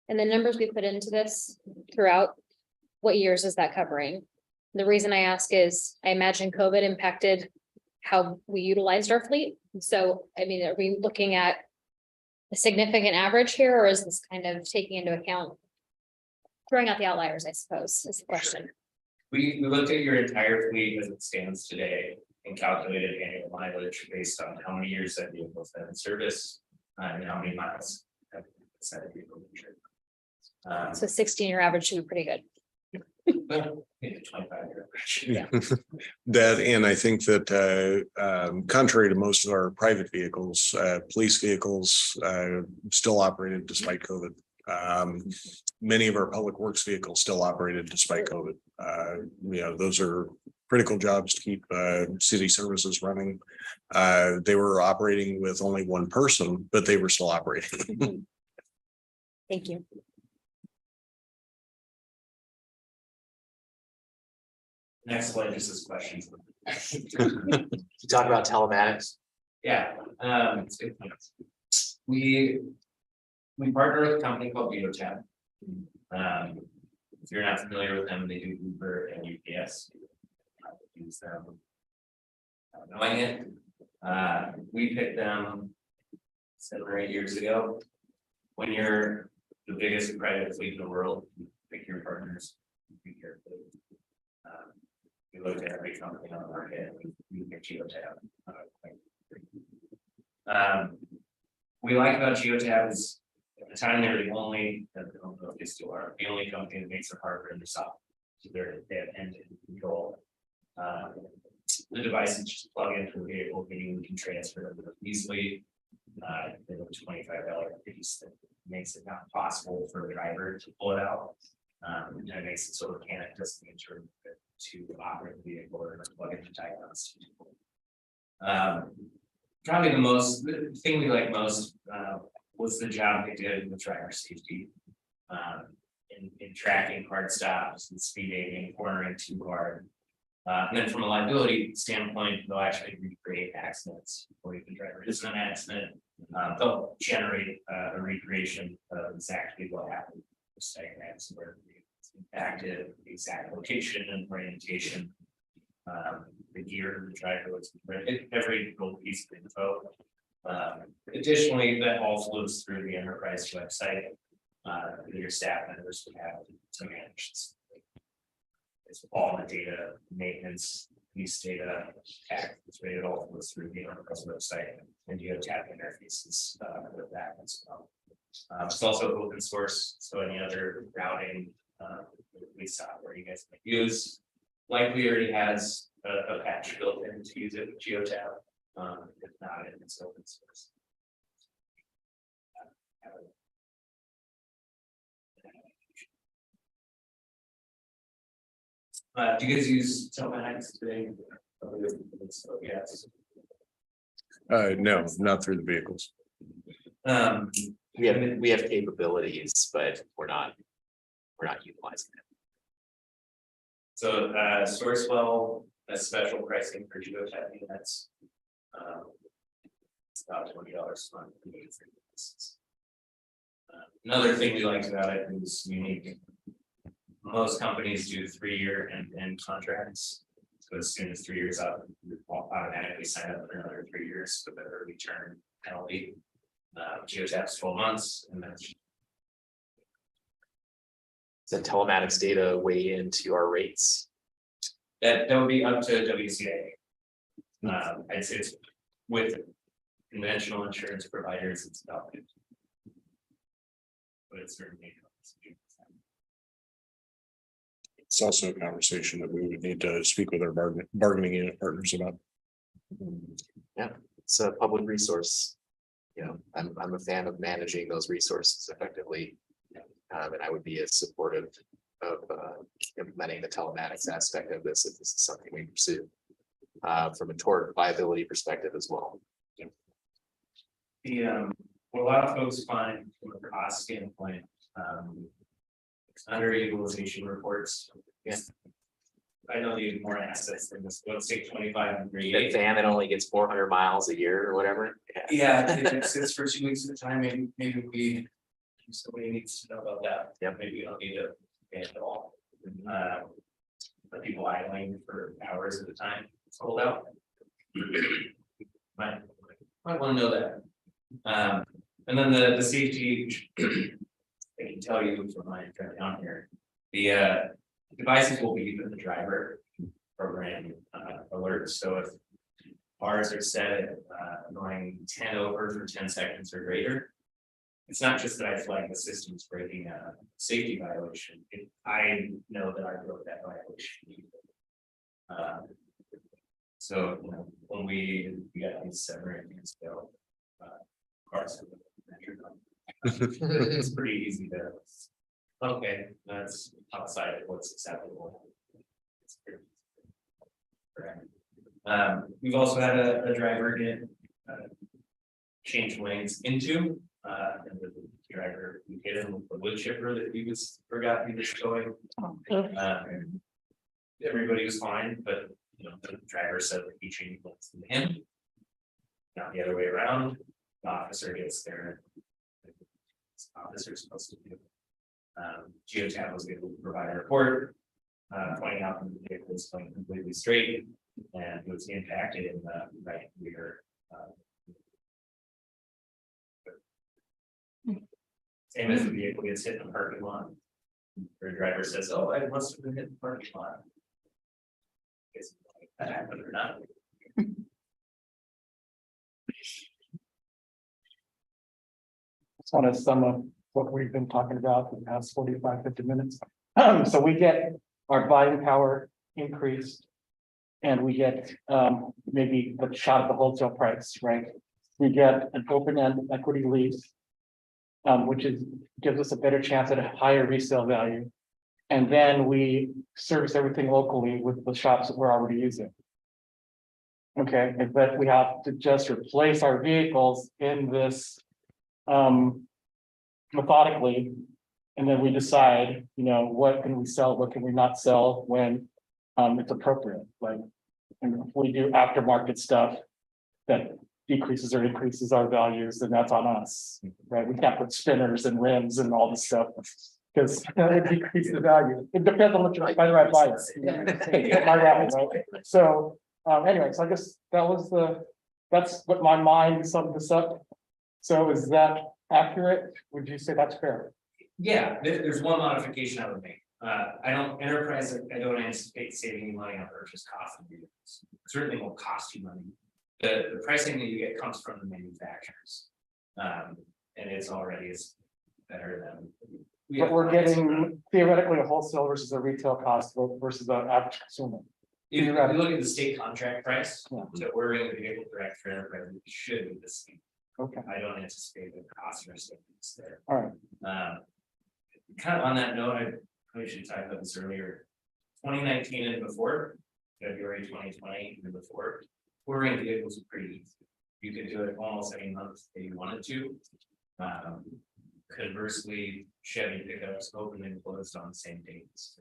[SPEAKER 6] And the numbers we put into this throughout, what years is that covering? The reason I ask is, I imagine COVID impacted how we utilized our fleet. So, I mean, are we looking at a significant average here, or is this kind of taking into account throwing out the outliers, I suppose, is the question.
[SPEAKER 2] We looked at your entire fleet as it stands today and calculated annual mileage based on how many years that vehicle's been in service and how many miles.
[SPEAKER 6] So 16-year average should be pretty good.
[SPEAKER 2] 25-year average.
[SPEAKER 7] That, and I think that contrary to most of our private vehicles, police vehicles still operated despite COVID. Many of our public works vehicles still operated despite COVID. Those are critical jobs to keep city services running. They were operating with only one person, but they were still operating.
[SPEAKER 6] Thank you.
[SPEAKER 2] Next slide, just as questions.
[SPEAKER 4] You talk about telematics.
[SPEAKER 2] Yeah, it's good. We partner with a company called Geotab. If you're not familiar with them, they do Uber and UPS. Use them. Knowing it, we picked them 7 or 8 years ago. When you're the biggest private fleet in the world, you pick your partners. Be careful. We looked at every company on the market. We picked Geotab. We like about Geotab is at the time they were the only, I don't know if they still are, the only company that makes their hardware and their software. So they have end-to-end control. The devices just plug into the vehicle, meaning we can transfer them easily. They have a $25 piece that makes it not possible for a driver to pull it out. And it makes it so the mechanic doesn't need to operate the vehicle or plug into diagnostics. Probably the thing we like most was the job they did with driver safety. In tracking hard stops and speeding and cornering too hard. And then from a liability standpoint, they'll actually recreate accidents before the driver is in an accident. They'll generate a recreation of exactly what happened. Where it's impacted, the exact location and orientation. The gear of the driver was every little piece of info. Additionally, that all flows through the enterprise website. Your staff members would have to manage this. It's all the data, maintenance, use data, tax, it all flows through the enterprise website, and you have tap interfaces with that as well. It's also open source, so any other routing software you guys might use likely already has a patch built in to use it with Geotab. If not, it's open source. Do you guys use telematics today? Yes.
[SPEAKER 7] No, not through the vehicles.
[SPEAKER 4] We have capabilities, but we're not utilizing it.
[SPEAKER 2] So Sourcewell has special pricing for geotagging. That's it's about $20 a month. Another thing we liked about it is unique. Most companies do 3-year end contracts. So as soon as 3 years up, you automatically sign up for another 3 years with a return penalty. Geotab's 12 months, and then
[SPEAKER 4] Does telematics data weigh into our rates?
[SPEAKER 2] that would be up to WCA. I'd say it's with conventional insurance providers, it's about 50. But it's certainly.
[SPEAKER 7] It's also a conversation that we would need to speak with our bargaining unit partners about.
[SPEAKER 4] Yeah, it's a public resource. You know, I'm a fan of managing those resources effectively. And I would be as supportive of implementing the telematics aspect of this if this is something we pursue. From a tort liability perspective as well.
[SPEAKER 2] What a lot of folks find from a cost standpoint, underutilization reports.
[SPEAKER 4] Yes.
[SPEAKER 2] I know you have more assets than this, let's say 25 and
[SPEAKER 4] That
[SPEAKER 2] 38.
[SPEAKER 4] van that only gets 400 miles a year or whatever.
[SPEAKER 2] Yeah, if it sits for 2 weeks at a time, maybe somebody needs to know about that.
[SPEAKER 4] Yeah.
[SPEAKER 2] Maybe you don't need to pay it at all. But people idling for hours at a time, it's cold out. Might want to know that. And then the safety, I can tell you from my drive down here, the devices will be with the driver program alerts. So if bars are set at going 10 over for 10 seconds or greater, it's not just that I flag the system's breaking a safety violation. I know that I broke that violation. So when we got these 7 or 8 years ago, cars measured on. It's pretty easy to. Okay, that's outside of what's acceptable. Correct. We've also had a driver get change lanes into, and the driver, we hit him with the wood chipper that forgot he was going. Everybody was fine, but you know, the driver said that he changed lanes to him. Not the other way around, the officer gets there. Officer is supposed to do. Geotab was able to provide a report, pointing out that the vehicle was going completely straight and it was impacted in the right rear. Same as the vehicle gets hit in the parking lot. The driver says, "Oh, I must have been hit in the parking lot." Is that happened or not?
[SPEAKER 9] Just want to sum up what we've been talking about for the past 45, 50 minutes. So we get our buying power increased. And we get maybe the shot at the wholesale price, right? We get an open-end equity lease. Which gives us a better chance at a higher resale value. And then we service everything locally with the shops that we're already using. Okay, but we have to just replace our vehicles in this methodically. And then we decide, you know, what can we sell, what can we not sell when it's appropriate. Like, and if we do aftermarket stuff that decreases or increases our values, then that's on us, right? We can't put spinners and rims and all this stuff because it decreases the value. It depends on what you're by the right buyer. Right? So anyway, so I guess that's what my mind summed this up. So is that accurate? Would you say that's fair?
[SPEAKER 2] Yeah, there's one modification I would make. I don't anticipate saving any money on purchase cost of vehicles. Certainly won't cost you money. The pricing that you get comes from the manufacturers. And it's already is better than.
[SPEAKER 9] But we're getting theoretically a wholesale versus a retail cost versus an average consumer.
[SPEAKER 2] If you look at the state contract price,
[SPEAKER 9] Yeah.
[SPEAKER 2] so ordering the vehicle direct for enterprise, it should be the same.
[SPEAKER 9] Okay,
[SPEAKER 2] I don't anticipate the cost or savings there.
[SPEAKER 9] all right.
[SPEAKER 2] Kind of on that note, I probably should have talked about this earlier. 2019 and before, February 2020 and before, ordering vehicles was pretty easy. You could do it almost any month that you wanted to. Conversely, Chevy pickups opened and closed on the same dates.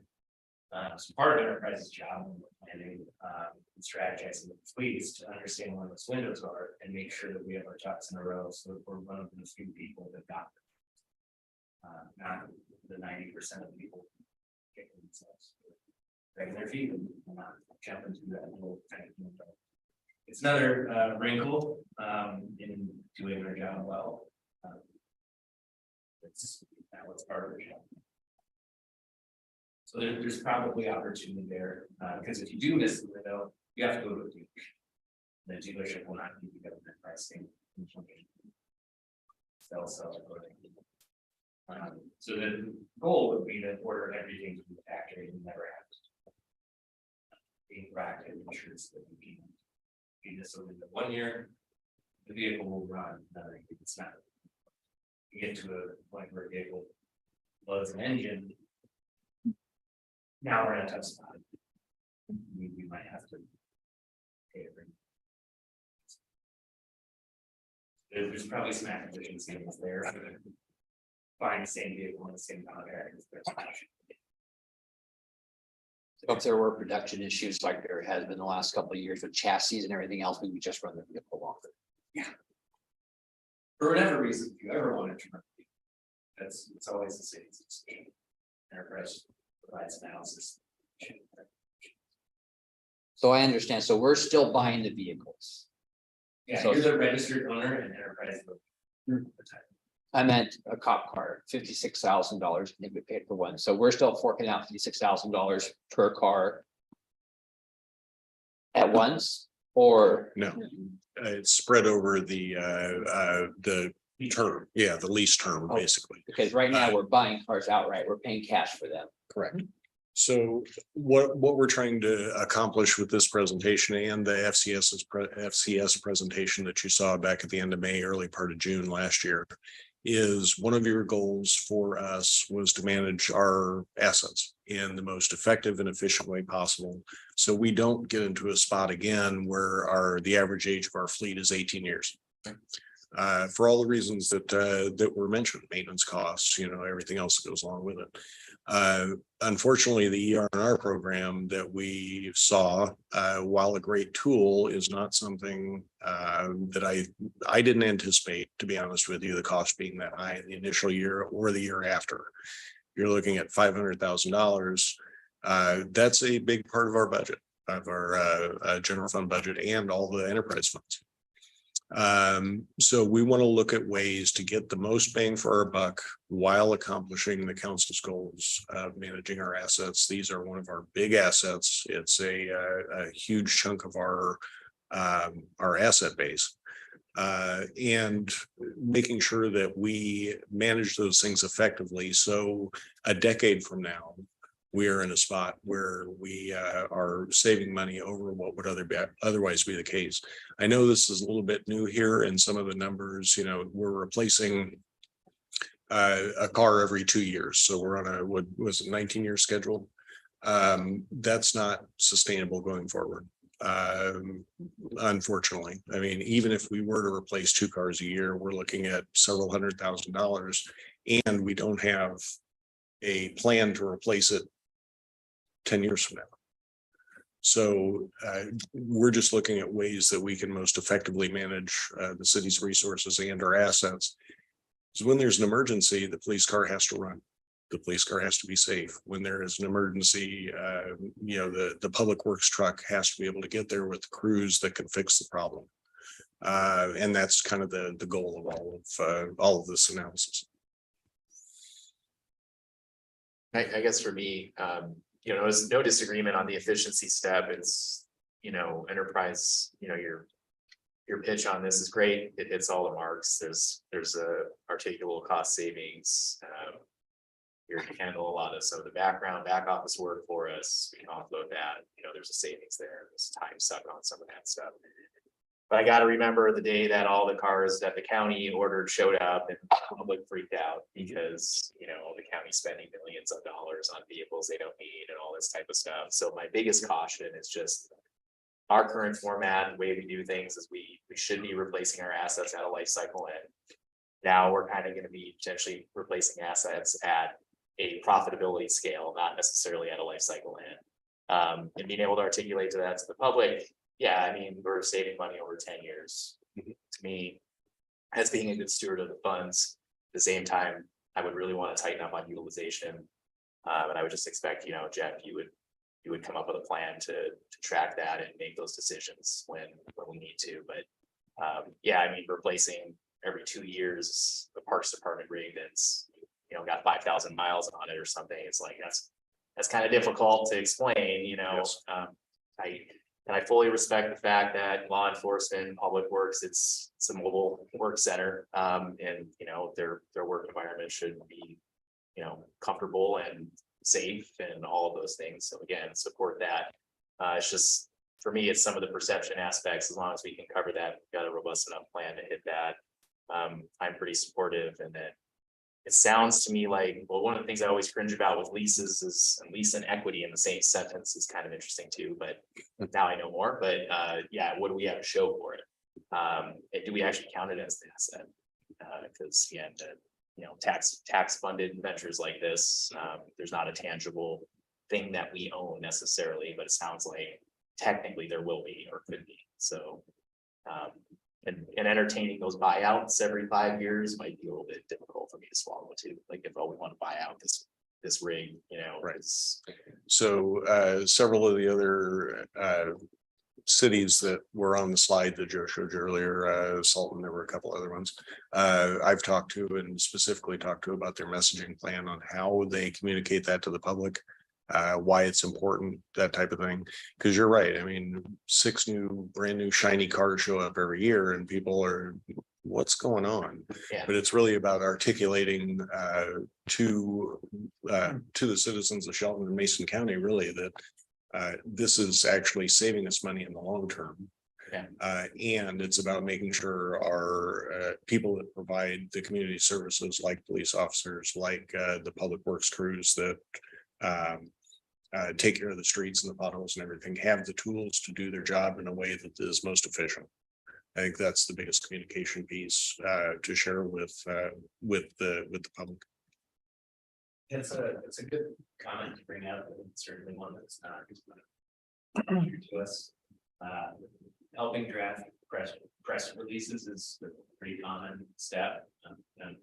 [SPEAKER 2] So part of Enterprise's job when we're planning and strategizing with the fleets to understand when those windows are and make sure that we have our ducks in a row, so that we're one of the few people that got them. Not the 90% of people kicking themselves. Dragging their feet and not jumping through that little tiny window. It's another wrinkle in doing their job well. That was part of the job. So there's probably opportunity there, because if you do miss the window, you have to go to a dealership. The dealership will not give you government pricing. They'll sell it. So the goal would be to order everything from the factory and never have to. Being proactive ensures that we can do this over the 1 year. The vehicle will run, it's not. You get to a point where a vehicle loads an engine. Now we're in a tough spot. We might have to pay it. There's probably some acquisition savings there. Buying the same vehicle in the same contract.
[SPEAKER 1] If there were production issues like there has been the last couple of years with chassis and everything else, we would just run the vehicle longer.
[SPEAKER 2] Yeah. For whatever reason, if you ever wanted to run, it's always the same. Enterprise provides analysis.
[SPEAKER 1] So I understand. So we're still buying the vehicles.
[SPEAKER 2] Yeah,
[SPEAKER 1] So-
[SPEAKER 2] you're the registered owner and enterprise.
[SPEAKER 1] I meant a cop car, $56,000, and we paid for one. So we're still forking out $56,000 per car. At once, or
[SPEAKER 7] No, it's spread over the term, yeah, the lease term,
[SPEAKER 1] Oh.
[SPEAKER 7] basically.
[SPEAKER 1] because right now we're buying cars outright, we're paying cash for them.
[SPEAKER 7] Correct. So what we're trying to accomplish with this presentation and the FCS presentation that you saw back at the end of May, early part of June last year is one of your goals for us was to manage our assets in the most effective and efficient way possible. So we don't get into a spot again where the average age of our fleet is 18 years. For all the reasons that were mentioned, maintenance costs, everything else that goes along with it. Unfortunately, the ER&R program that we saw, while a great tool, is not something that I didn't anticipate, to be honest with you, the cost being that high in the initial year or the year after. You're looking at $500,000. That's a big part of our budget, of our general fund budget and all the enterprise funds. So we want to look at ways to get the most bang for our buck while accomplishing the council's goals of managing our assets. These are one of our big assets. It's a huge chunk of our asset base. And making sure that we manage those things effectively. So a decade from now, we are in a spot where we are saving money over what would otherwise be the case. I know this is a little bit new here, and some of the numbers, we're replacing a car every 2 years. So we're on a, what was it, 19-year schedule. That's not sustainable going forward. Unfortunately, I mean, even if we were to replace 2 cars a year, we're looking at several $100,000, and we don't have a plan to replace it 10 years from now. So we're just looking at ways that we can most effectively manage the city's resources and our assets. So when there's an emergency, the police car has to run. The police car has to be safe. When there is an emergency, the public works truck has to be able to get there with the crews that can fix the problem. And that's kind of the goal of all of this analysis.
[SPEAKER 4] I guess for me, there's no disagreement on the efficiency step. It's, enterprise, your pitch on this is great. It hits all the marks. There's a articulable cost savings. You can handle a lot of some of the back office work for us. We can offload that. There's a savings there. There's time sucked on some of that stuff. But I got to remember the day that all the cars that the county ordered showed up and the public freaked out because, the county spending millions of dollars on vehicles they don't need and all this type of stuff. So my biggest caution is just our current format, the way we do things is we should be replacing our assets at a life cycle end. Now we're kind of going to be potentially replacing assets at a profitability scale, not necessarily at a life cycle end. And being able to articulate to the public, yeah, I mean, we're saving money over 10 years. To me, as being a good steward of the funds, at the same time, I would really want to tighten up on utilization. And I would just expect, Jeff, you would come up with a plan to track that and make those decisions when we need to. But yeah, I mean, replacing every 2 years the Parks Department rig that's got 5,000 miles on it or something. It's like that's kind of difficult to explain.
[SPEAKER 7] Yes.
[SPEAKER 4] I fully respect the fact that law enforcement, public works, it's a mobile work center. And their work environment should be comfortable and safe and all of those things. So again, support that. It's just for me, it's some of the perception aspects. As long as we can cover that, we've got a robust enough plan to hit that. I'm pretty supportive, and then it sounds to me like, well, one of the things I always cringe about with leases is lease and equity in the same sentence is kind of interesting too, but now I know more. But yeah, what do we have to show for it? And do we actually count it as the asset? Because again, tax funded ventures like this, there's not a tangible thing that we own necessarily, but it sounds like technically there will be or could be. So and entertaining those buyouts every 5 years might be a little bit difficult for me to swallow too. Like if we want to buy out this rig,
[SPEAKER 7] Right.
[SPEAKER 4] it's
[SPEAKER 7] So several of the other cities that were on the slide that Joe showed you earlier, Sultan, there were a couple other ones. I've talked to and specifically talked to about their messaging plan on how they communicate that to the public, why it's important, that type of thing. Because you're right. I mean, 6 brand new shiny cars show up every year and people are, what's going on?
[SPEAKER 4] Yeah.
[SPEAKER 7] But it's really about articulating to the citizens of Shelton and Mason County, really, that this is actually saving us money in the long term.
[SPEAKER 4] Okay.
[SPEAKER 7] And it's about making sure our people that provide the community services like police officers, like the public works crews that take care of the streets and the potholes and everything, have the tools to do their job in a way that is most efficient. I think that's the biggest communication piece to share with the public.
[SPEAKER 2] It's a good comment to bring up, and certainly one that's not to us. Helping draft press releases is a pretty common step. And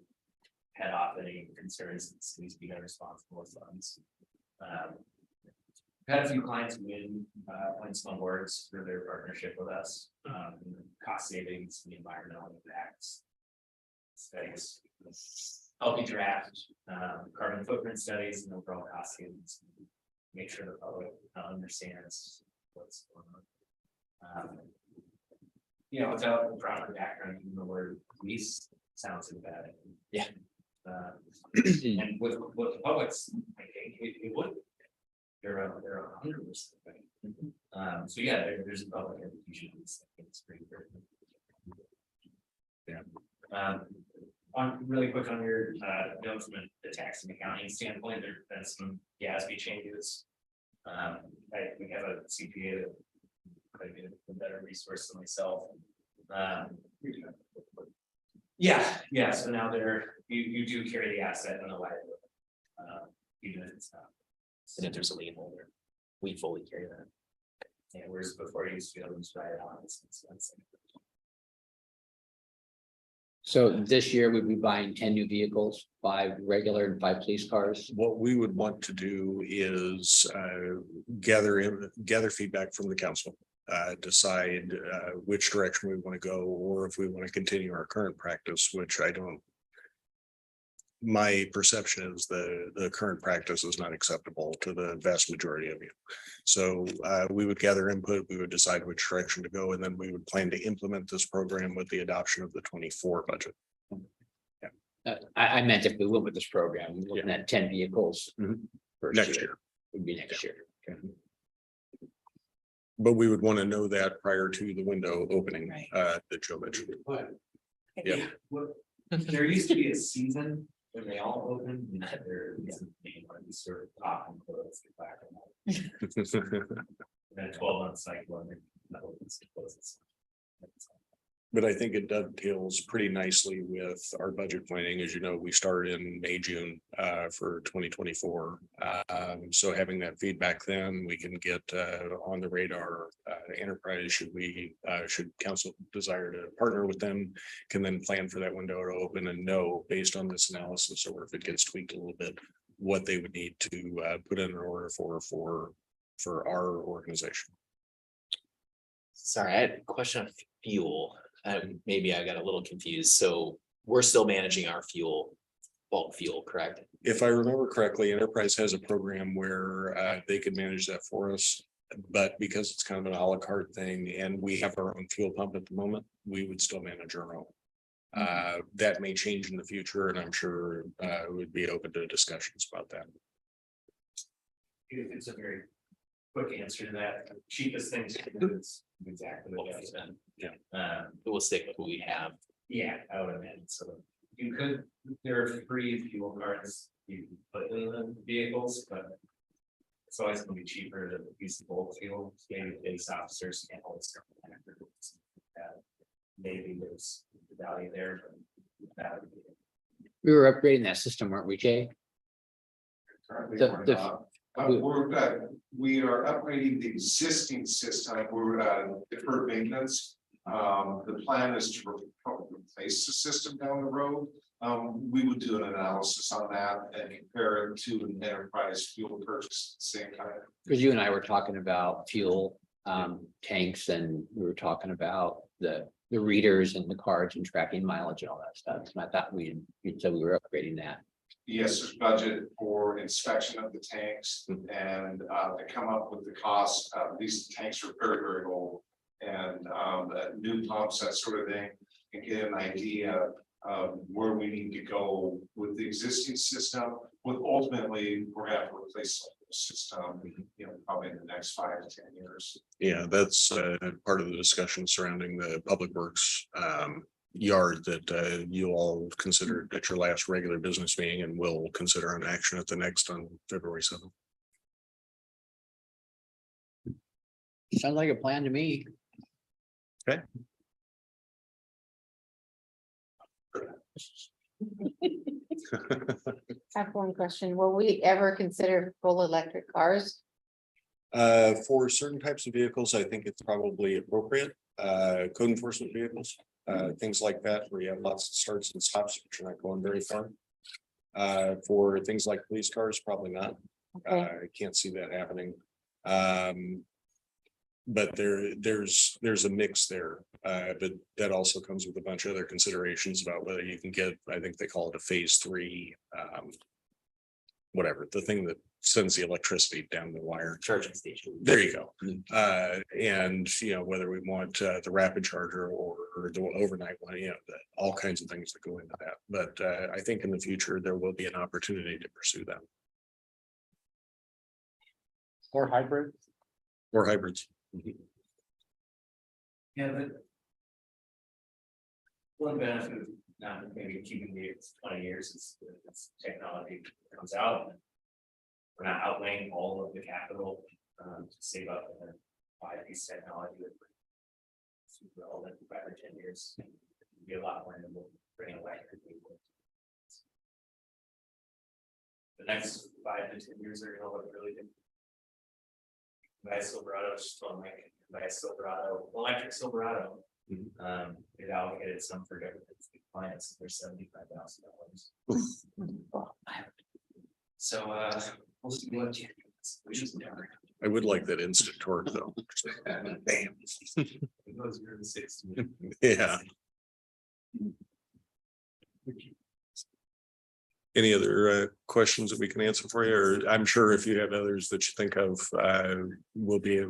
[SPEAKER 2] head off any concerns that cities be responsible with funds. Had a few clients win some awards for their partnership with us. Cost savings, the environmental impacts studies, helping draft carbon footprint studies and overall cost savings. Make sure the public understands what's going on. Without the proper background, even the word police sounds bad.
[SPEAKER 4] Yeah.
[SPEAKER 2] And with what the public's thinking, it would. They're 100%. So yeah, there's a public education. It's pretty good. Yeah. On really quick on your notes from the tax and accounting standpoint, there's been some GASB changes. We have a CPA that could be a better resource than myself. Yeah. So now you do carry the asset and the liability. Even if it's not.
[SPEAKER 4] And if there's a lien holder, we fully carry that.
[SPEAKER 2] Yeah, whereas before you used to be able to just write it on. It's expensive.
[SPEAKER 1] So this year we'd be buying 10 new vehicles, 5 regular and 5 police cars.
[SPEAKER 7] What we would want to do is gather feedback from the council. Decide which direction we want to go, or if we want to continue our current practice, which I don't. My perception is the current practice is not acceptable to the vast majority of you. So we would gather input, we would decide which direction to go, and then we would plan to implement this program with the adoption of the 24 budget.
[SPEAKER 1] I meant if we went with this program, we're looking at 10 vehicles. First
[SPEAKER 7] Next year.
[SPEAKER 1] Would be next year. Okay.
[SPEAKER 7] But we would want to know that prior to the window opening
[SPEAKER 8] Right.
[SPEAKER 7] that Joe mentioned.
[SPEAKER 2] Yeah. There used to be a season when they all opened, and that there isn't any one sort of top and close back. And a 12-month cycle. And that opens and closes.
[SPEAKER 7] But I think it dovetails pretty nicely with our budget planning. As you know, we started in May, June for 2024. So having that feedback, then we can get on the radar enterprise. Should council desire to partner with them, can then plan for that window to open and know based on this analysis, or if it gets tweaked a little bit, what they would need to put in an order for our organization.
[SPEAKER 4] Sorry, I had a question on fuel. Maybe I got a little confused. So we're still managing our fuel, bulk fuel, correct?
[SPEAKER 7] If I remember correctly, Enterprise has a program where they could manage that for us. But because it's kind of an a la carte thing and we have our own fuel pump at the moment, we would still manage our own. That may change in the future, and I'm sure we'd be open to discussions about that.
[SPEAKER 2] It's a very quick answer to that. The cheapest thing to do is exactly what you said.
[SPEAKER 4] We'll stick with what we have.
[SPEAKER 2] Yeah, I would imagine. So there are free fuel cards you can put in the vehicles, but it's always gonna be cheaper to use the bulk fuel. Maybe police officers can't always come back. Maybe there's value there, but that would be it.
[SPEAKER 1] We were upgrading that system, weren't we, Jay?
[SPEAKER 10] We are upgrading the existing system. We're deferred maintenance. The plan is to replace the system down the road. We would do an analysis on that and compare it to an enterprise fuel purchase at the same time.
[SPEAKER 1] Because you and I were talking about fuel tanks, and we were talking about the readers and the cards and tracking mileage and all that stuff. And I thought you said we were upgrading that.
[SPEAKER 10] Yes, there's budget for inspection of the tanks and to come up with the cost. These tanks are very, very old. And new pumps, that sort of thing, and get an idea of where we need to go with the existing system. With ultimately, we're gonna have to replace the system, probably in the next 5 to 10 years.
[SPEAKER 7] Yeah, that's part of the discussion surrounding the Public Works yard that you all considered at your last regular business meeting and will consider an action at the next on February 7th.
[SPEAKER 1] Sounds like a plan to me.
[SPEAKER 11] I have one question. Will we ever consider full electric cars?
[SPEAKER 7] For certain types of vehicles, I think it's probably appropriate. Code enforcement vehicles, things like that, where you have lots of starts and stops, which are not going very far. For things like police cars, probably not.
[SPEAKER 11] Okay,
[SPEAKER 7] I can't see that happening. But there's a mix there, but that also comes with a bunch of other considerations about whether you can get, I think they call it a phase 3. Whatever, the thing that sends the electricity down the wire.
[SPEAKER 4] Charging station.
[SPEAKER 7] There you go. And you know, whether we want the rapid charger or the overnight one, you know, all kinds of things that go into that. But I think in the future, there will be an opportunity to pursue them.
[SPEAKER 9] Or hybrid.
[SPEAKER 7] Or hybrids.
[SPEAKER 2] Yeah, but. One benefit of not maybe keeping the 20 years is that it's technology comes out. We're not outlaying all of the capital to save up and buy these technology. Super relevant for 5 or 10 years. Be a lot more than we'll bring electric vehicles. The next 5 to 10 years are gonna look really different. Buy a Silverado, still like buy a Silverado, electric Silverado. It allocated some for government clients for $75,000. So we'll see what we should never.
[SPEAKER 7] I would like that instant torque though. Bam.
[SPEAKER 2] It goes through the 60.
[SPEAKER 7] Yeah. Any other questions that we can answer for you? Or I'm sure if you have others that you think of,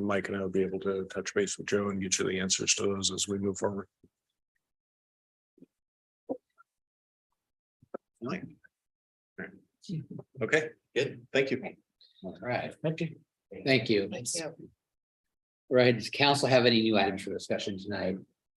[SPEAKER 7] Mike and I will be able to touch base with Joe and get you the answers to those as we move forward. Okay, good. Thank you.
[SPEAKER 1] All right,
[SPEAKER 9] Thank you.
[SPEAKER 1] thank you.
[SPEAKER 11] thank you.
[SPEAKER 1] Right, does council have any new items for discussion tonight?